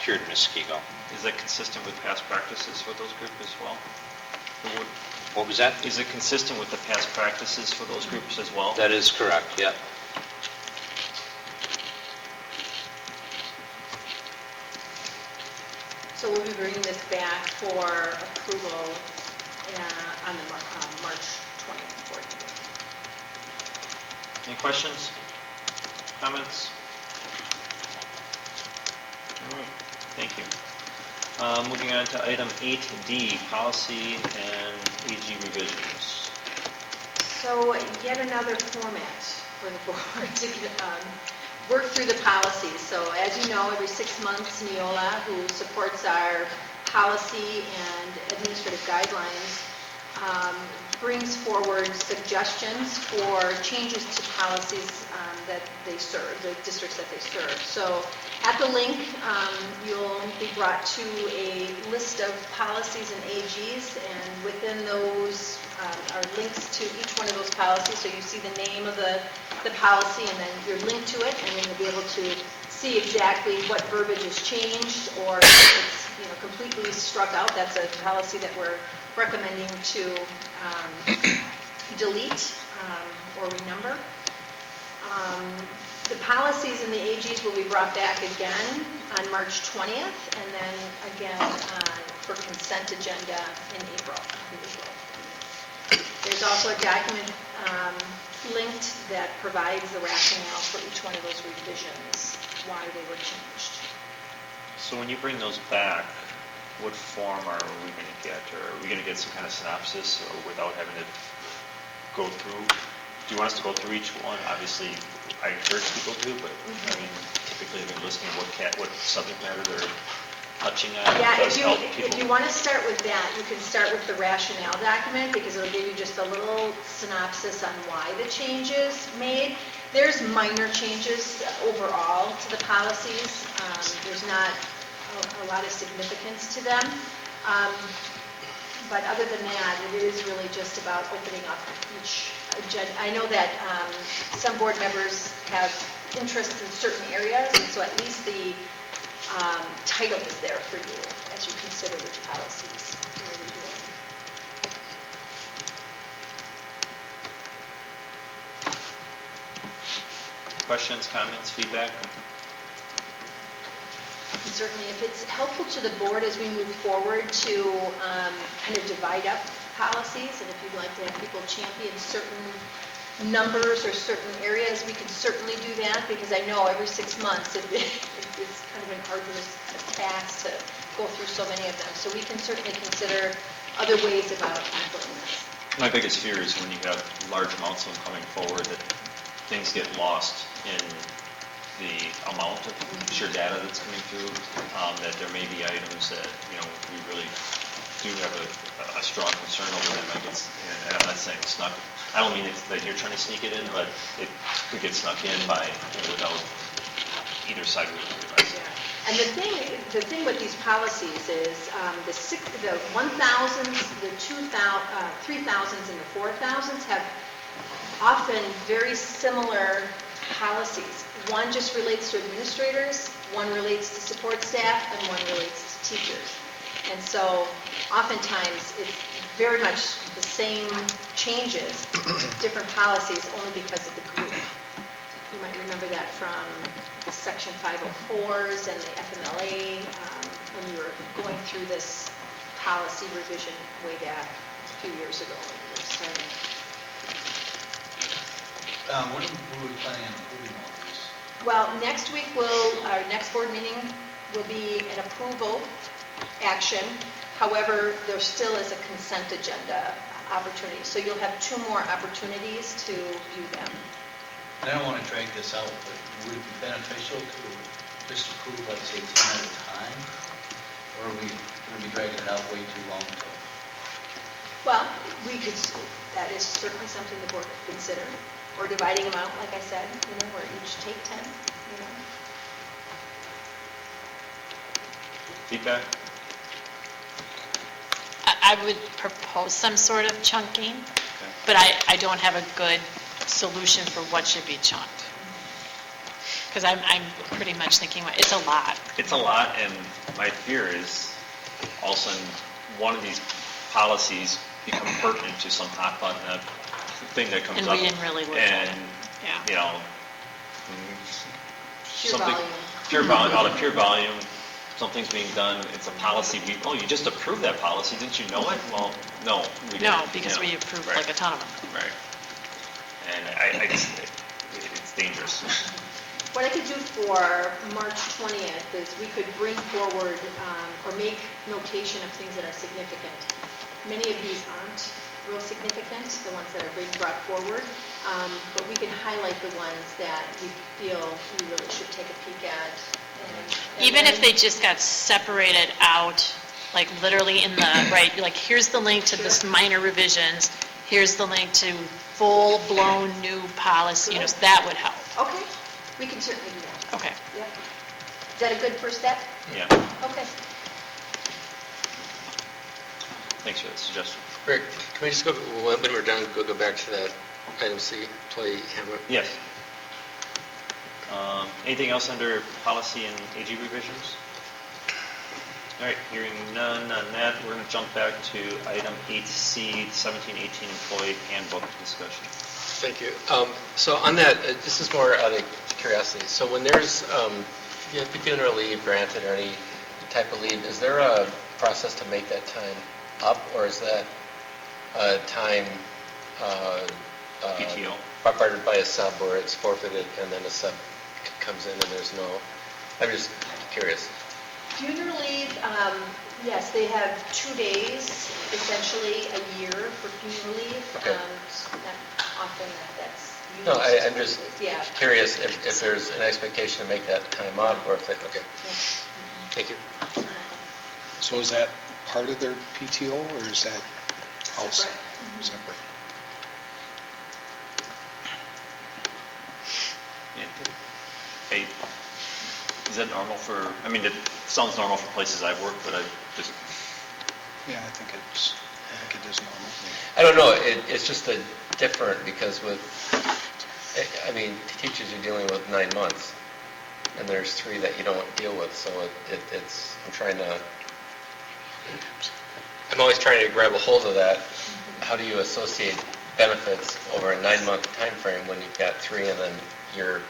here at Muskego. Is that consistent with past practices for those groups as well? What was that? Is it consistent with the past practices for those groups as well? That is correct, yeah. So we'll be bringing this back for approval on the March 20th board meeting. Any questions? Comments? All right, thank you. Moving on to item 8D, policy and AG revisions. So yet another format for the board to work through the policies. So as you know, every 6 months, Neola, who supports our policy and administrative guidelines, brings forward suggestions for changes to policies that they serve, the districts that they serve. So at the link, you'll be brought to a list of policies and AGs, and within those are links to each one of those policies. So you see the name of the policy, and then you're linked to it, and then you'll be able to see exactly what verbiage is changed, or if it's completely struck out. That's a policy that we're recommending to delete or renumber. The policies and the AGs will be brought back again on March 20th, and then again for consent agenda in April. There's also a document linked that provides the rationale for each one of those revisions, why they were changed. So when you bring those back, what form are we going to get? Or are we going to get some kind of synopsis without having to go through? Do you want us to go through each one? Obviously, I encourage people to, but I mean, typically they're listening to what subject matter they're touching on. Yeah, Does help people. if you want to start with that, you can start with the rationale document, because it'll give you just a little synopsis on why the changes made. There's minor changes overall to the policies. There's not a lot of significance to them. But other than that, it is really just about opening up each agenda. I know that some board members have interest in certain areas, and so at least the title is there for you as you consider which policies you're reviewing. Questions, comments, feedback? And certainly, if it's helpful to the board as we move forward to kind of divide up policies, and if you'd like to have people champion certain numbers or certain areas, we can certainly do that, because I know every 6 months it's kind of an arduous task to go through so many of them. So we can certainly consider other ways about tackling this. My biggest fear is when you have large amounts of them coming forward, that things get lost in the amount of sheer data that's coming through, that there may be items that, we really do have a strong concern over them. And I'm not saying it's not, I don't mean that you're trying to sneak it in, but it could get snuck in by, without either side really realizing. Yeah. And the thing with these policies is the 1,000s, the 3,000s, and the 4,000s have often very similar policies. One just relates to administrators, one relates to support staff, and one relates to teachers. And so oftentimes it's very much the same changes, different policies, only because of the group. You might remember that from the Section 504s and the FMLA when we were going through this policy revision way back a few years ago when we were starting. When are we planning on approving all these? Well, next week our next board meeting will be an approval action. However, there still is a consent agenda opportunity. So you'll have 2 more opportunities to view them. And I don't want to drag this out, but would it be beneficial to just approve, let's say, 10 at a time? Or would we be dragging it out way too long? Well, that is certainly something the board could consider. Or dividing them out, like I said, where each take 10, Feedback? I would propose some sort of chunking, but I don't have a good solution for what should be chunked. Because I'm pretty much thinking, it's a lot. It's a lot, and my fear is all of a sudden one of these policies become pertinent to some hot button thing that comes And up. we didn't really look at it. And, Pure volume. Pure volume, out of pure volume, something's being done, it's a policy, you just approved that policy, didn't you know it? Well, no, we didn't. No, because we approved like a ton of them. Right. And I just, it's dangerous. What I could do for March 20th is we could bring forward or make notation of things that are significant. Many of these aren't real significant, the ones that are being brought forward, but we can highlight the ones that we feel we really should take a peek at. Even if they just got separated out, like literally in the, right, like here's the link to this minor revisions, here's the link to full-blown new policy, that would help. Okay, we can certainly do that. Okay. Yep. Is that a good first step? Yeah, Okay. thanks for that suggestion. Rick, can we just go, when we're done, go back to that item C, employee handbook? Yes. Anything else under policy and AG revisions? All right, hearing none on that, we're going to jump back to item 8C, 17-18 employee handbook discussion. Thank you. So on that, this is more out of curiosity. So when there's, you have funeral leave granted or any type of leave, is there a process to make that time up, or is that time PTO? Bartered by a sub, where it's forfeited and then a sub comes in and there's no, I'm just curious. Funeral leave, yes, they have 2 days, essentially, a year for funeral leave. Okay. Not often that's used. No, I'm just Yeah. curious if there's an expectation to make that time up, or if they, okay. Thank you. So is that part of their PTO, or is that outside? Separate. Hey, is that normal for, I mean, it sounds normal for places I've worked, but I just, Yeah, I think it is normal. I don't know, it's just a different, because with, I mean, teachers are dealing with 9 months, and there's 3 that you don't deal with, so it's, I'm always trying to grab a hold of that. How do you associate benefits over a 9-month time frame when you've got 3 and then you're,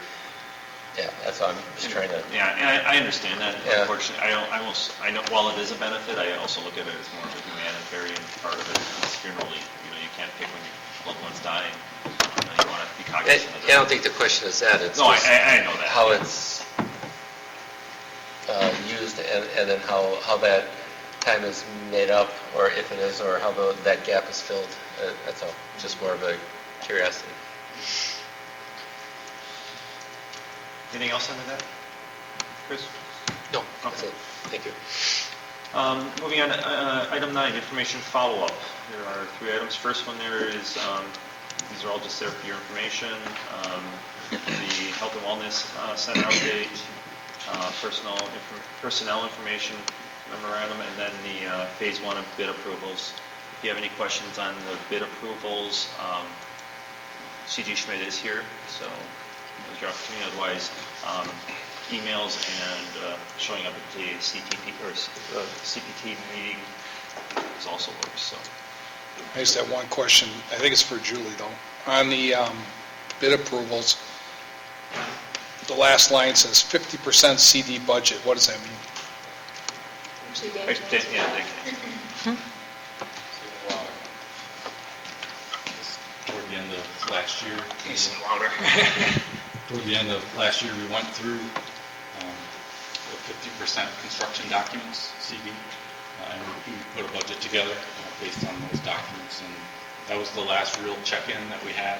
yeah, that's all, I'm just trying to. yeah, and I understand that. Yeah. Unfortunately, I know, while it is a benefit, I also look at it as more of a humanitarian part of it. It's funeral leave, you can't pick when your loved one's dying. You want to be cognizant of that. I don't think the question is that, it's No, just I know that. how it's used, and then how that time is made up, or if it is, or how that gap is filled. That's all, just more of a curiosity. Anything else under that? Chris? No, that's it. Thank you. Moving on, item 9, information follow-up. There are 3 items. First one there is, these are all just there for your information. The Health and Wellness Center update, personnel information memorandum, and then the Phase 1 of bid approvals. If you have any questions on the bid approvals, C.G. Schmidt is here, so there's your opportunity. Otherwise, emails and showing up at the CTP or CPT meeting also works. So I just have one question. I think it's for Julie, though. On the bid approvals, the last line says 50% CD budget. What does that mean? Toward the end of last year. Louder. Toward the end of last year, we went through the 50% construction documents, CD, and we put a budget together based on those documents, and that was the last real check-in that we had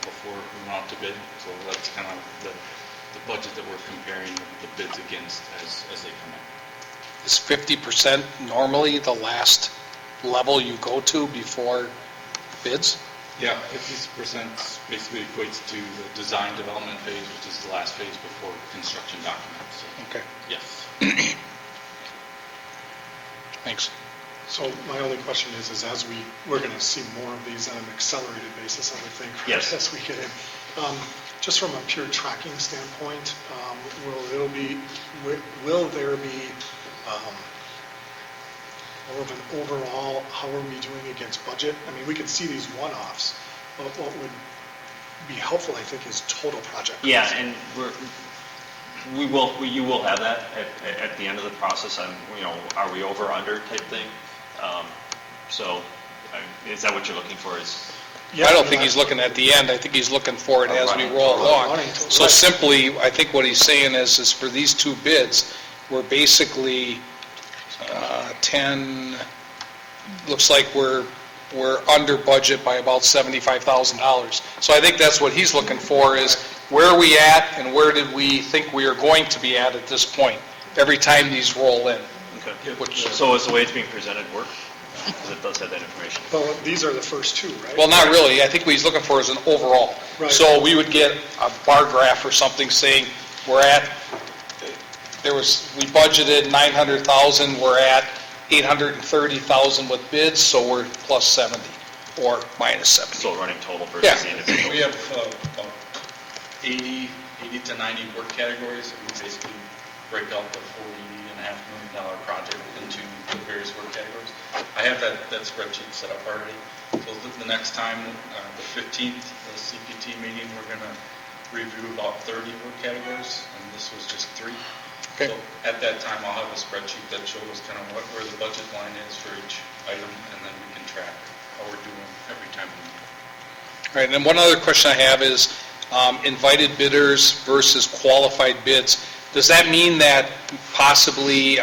before we went out to bid. So that's kind of the budget that we're comparing the bids against as they come in. Is 50% normally the last level you go to before bids? Yeah, 50% basically equates to the design development phase, which is the last phase before construction documents. So, okay. Yes. Thanks. So my only question is as we're going to see more of these on an accelerated basis, I would think, yes, as we get in. Just from a pure tracking standpoint, will there be more of an overall, how are we doing against budget? I mean, we can see these one-offs, but what would be helpful, I think, is total project cost. Yeah, and you will have that at the end of the process on, are we over, under type thing. So is that what you're looking for? I don't think he's looking at the end. I think he's looking for it as we roll along. So simply, I think what he's saying is for these 2 bids, we're basically 10, looks like we're under budget by about $75,000. So I think that's what he's looking for, is where are we at and where did we think we are going to be at this point, every time these roll in. Okay. So is the way it's being presented work? because it does have that information. Well, these are the first two, right? Well, not really. I think what he's looking for is an overall. Right. So we would get a bar graph or something saying, we budgeted 900,000, we're at 830,000 with bids, so we're plus 70 or minus 70. So running total versus Yeah. the individual. We have about 80 to 90 work categories. We basically break out the $40.5 million project into the various work categories. I have that spreadsheet set up already. So the next time, the 15th, the CPT meeting, we're going to review about 30 work categories, and this was just 3. Okay. So at that time, I'll have a spreadsheet that shows kind of where the budget line is for each item, and then we can track how we're doing every time we meet. All right, and then one other question I have is invited bidders versus qualified bids. Does that mean that possibly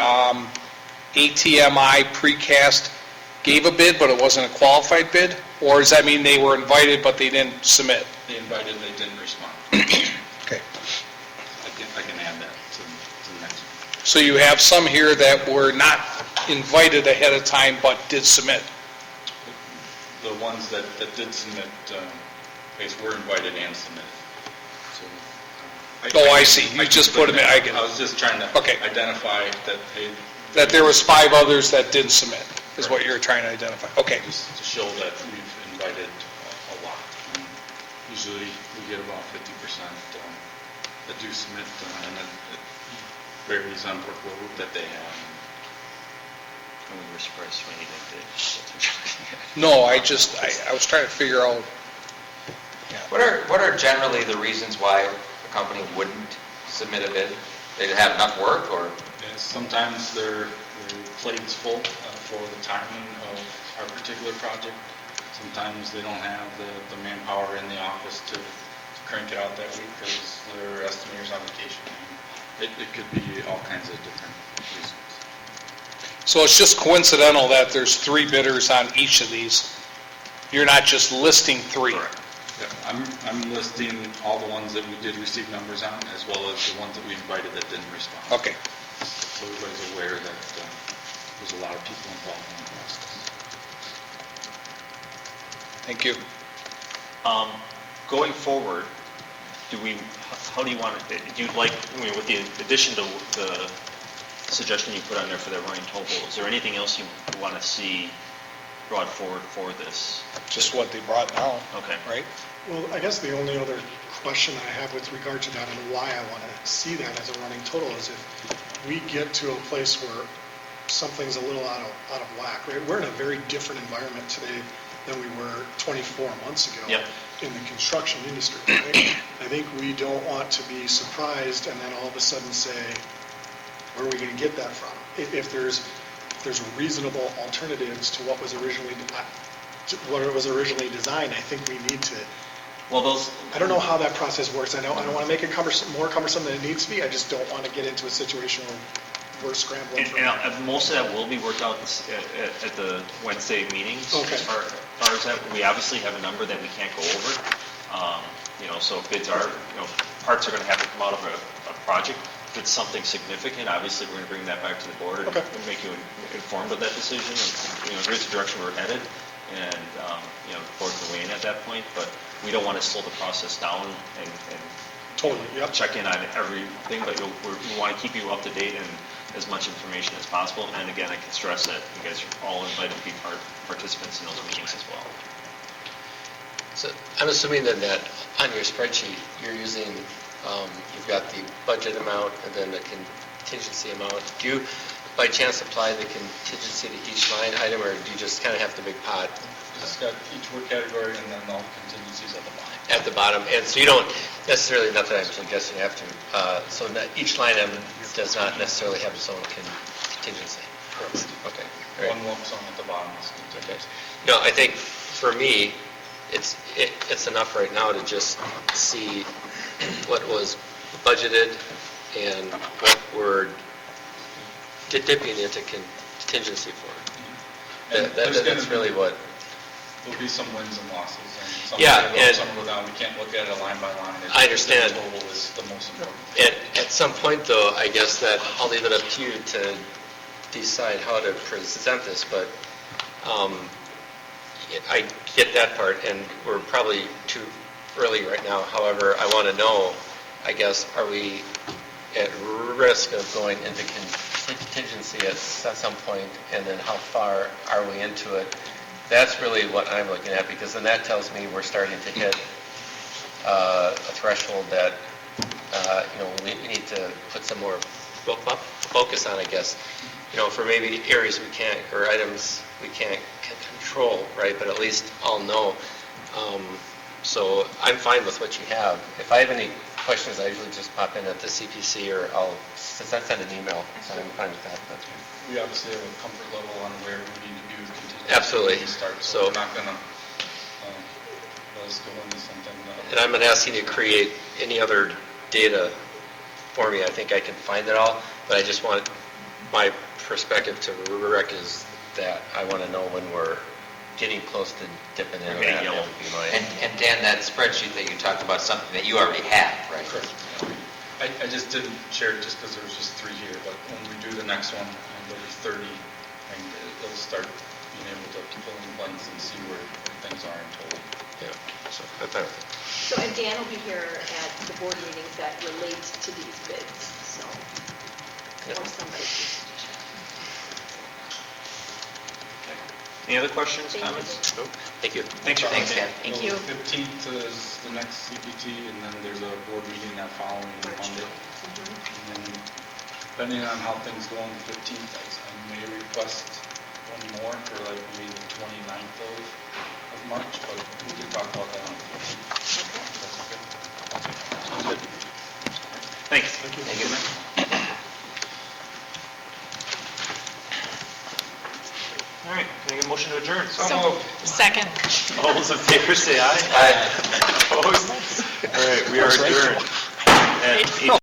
ATMI Precast gave a bid, but it wasn't a qualified bid? Or does that mean they were invited, but they didn't submit? They invited, they didn't respond. Okay. I can add that to the next one. So you have some here that were not invited ahead of time, but did submit? The ones that did submit, were invited and submitted. So, Oh, I see. You just put them in. I get it. I was just trying to identify that, hey, That there was 5 others that didn't submit, is what you're trying to identify. Okay. just to show that we've invited a lot. Usually, we get about 50% that do submit, and then it varies on workload that they have. And we were surprised when he did. No, I was trying to figure out. What are generally the reasons why a company wouldn't submit a bid? They have enough work, or? Yes, sometimes their plate's full for the timing of our particular project. Sometimes they don't have the manpower in the office to crank it out that week because their estimator's on vacation. It could be all kinds of different reasons. So it's just coincidental that there's 3 bidders on each of these. You're not just listing 3. Yeah, I'm listing all the ones that we did receive numbers on, as well as the ones that we invited that didn't respond. Okay. So everybody's aware that there's a lot of people involved in the process. Thank you. Going forward, how do you want it, do you like, with the addition to the suggestion you put on there for that running total, is there anything else you want to see brought forward for this? Just what they brought now. Okay. Right? Well, I guess the only other question I have with regard to that and why I want to see that as a running total is if we get to a place where something's a little out of whack, right? We're in a very different environment today than we were 24 months ago in the construction industry, right? I think we don't want to be surprised and then all of a sudden say, where are we going to get that from? If there's reasonable alternatives to what was originally designed, I think we need to. Well, I don't know how that process works. I don't want to make it more cumbersome than it needs to be. I just don't want to get into a situation where we're scrambling. And most of that will be worked out at the Wednesday meetings. Okay. As far as that, we obviously have a number that we can't go over. So bids are, parts are going to have to come out of a project. If it's something significant, obviously we're going to bring that back to the board and make you informed of that decision. And, here's the direction we're headed, and the board can weigh in at that point. But we don't want to slow the process down and totally check in on everything. But we want to keep you up to date and as much information as possible. And again, I can stress that you guys are all invited to be participants in those meetings as well. So I'm assuming then that on your spreadsheet, you're using, you've got the budget amount and then the contingency amount. Do you, by chance, apply the contingency to each line item, or do you just kind of have the big pot? Just got each work category and then all contingencies at the bottom. At the bottom, and so you don't necessarily, not that I'm suggesting you have to, so each line item does not necessarily have its own contingency. Correct. Okay. One lump sum at the bottom is contingency. No, I think for me, it's enough right now to just see what was budgeted and what we're dipping into contingency for. And That's really what. There'll be some wins and losses, and some will go down. We can't look at it line by line. I understand. The total is the most important. At some point, though, I guess that I'll leave it up to you to decide how to present this, but I get that part, and we're probably too early right now. However, I want to know, I guess, are we at risk of going into contingency at some point, and then how far are we into it? That's really what I'm looking at, because then that tells me we're starting to hit a threshold that, we need to put some more focus on, I guess. For maybe areas we can't, or items we can't control, right, but at least I'll know. So I'm fine with what you have. If I have any questions, I usually just pop in at the CPC, or I'll send an email, so I'm fine with that. But We obviously have a comfort level on where we need to do contingency. Absolutely. when we start, So- we're not going to let us go into something. And I'm not asking you to create any other data for me. I think I can find it all, but I just want my perspective to Rick is that I want to know when we're getting close to dipping in. Okay, That would be my- And Dan, that spreadsheet that you talked about, something that you already have, right? Correct. I just didn't share it just because there was just 3 here, but when we do the next one, there'll be 30, and it'll start being able to fill in the blanks and see where things are in total. Yeah, so I'm fine with it. So, and Dan will be here at the board meetings that relate to these bids, so, or somebody. Any other questions, Thank you. comments? Nope. Thank you. Thanks for coming, Dan. Thank you. 15th is the next CPT, and then there's a board meeting that following Monday. And then, depending on how things go on the 15th, I may request one more for like maybe the 29th of March, but we can talk about that on the 15th. That's okay. Sounds good. Thanks. Thank you. All right, can I get a motion to adjourn? Second. All those in favor say aye. Aye. Opposed? All right, we are adjourned at 8:00.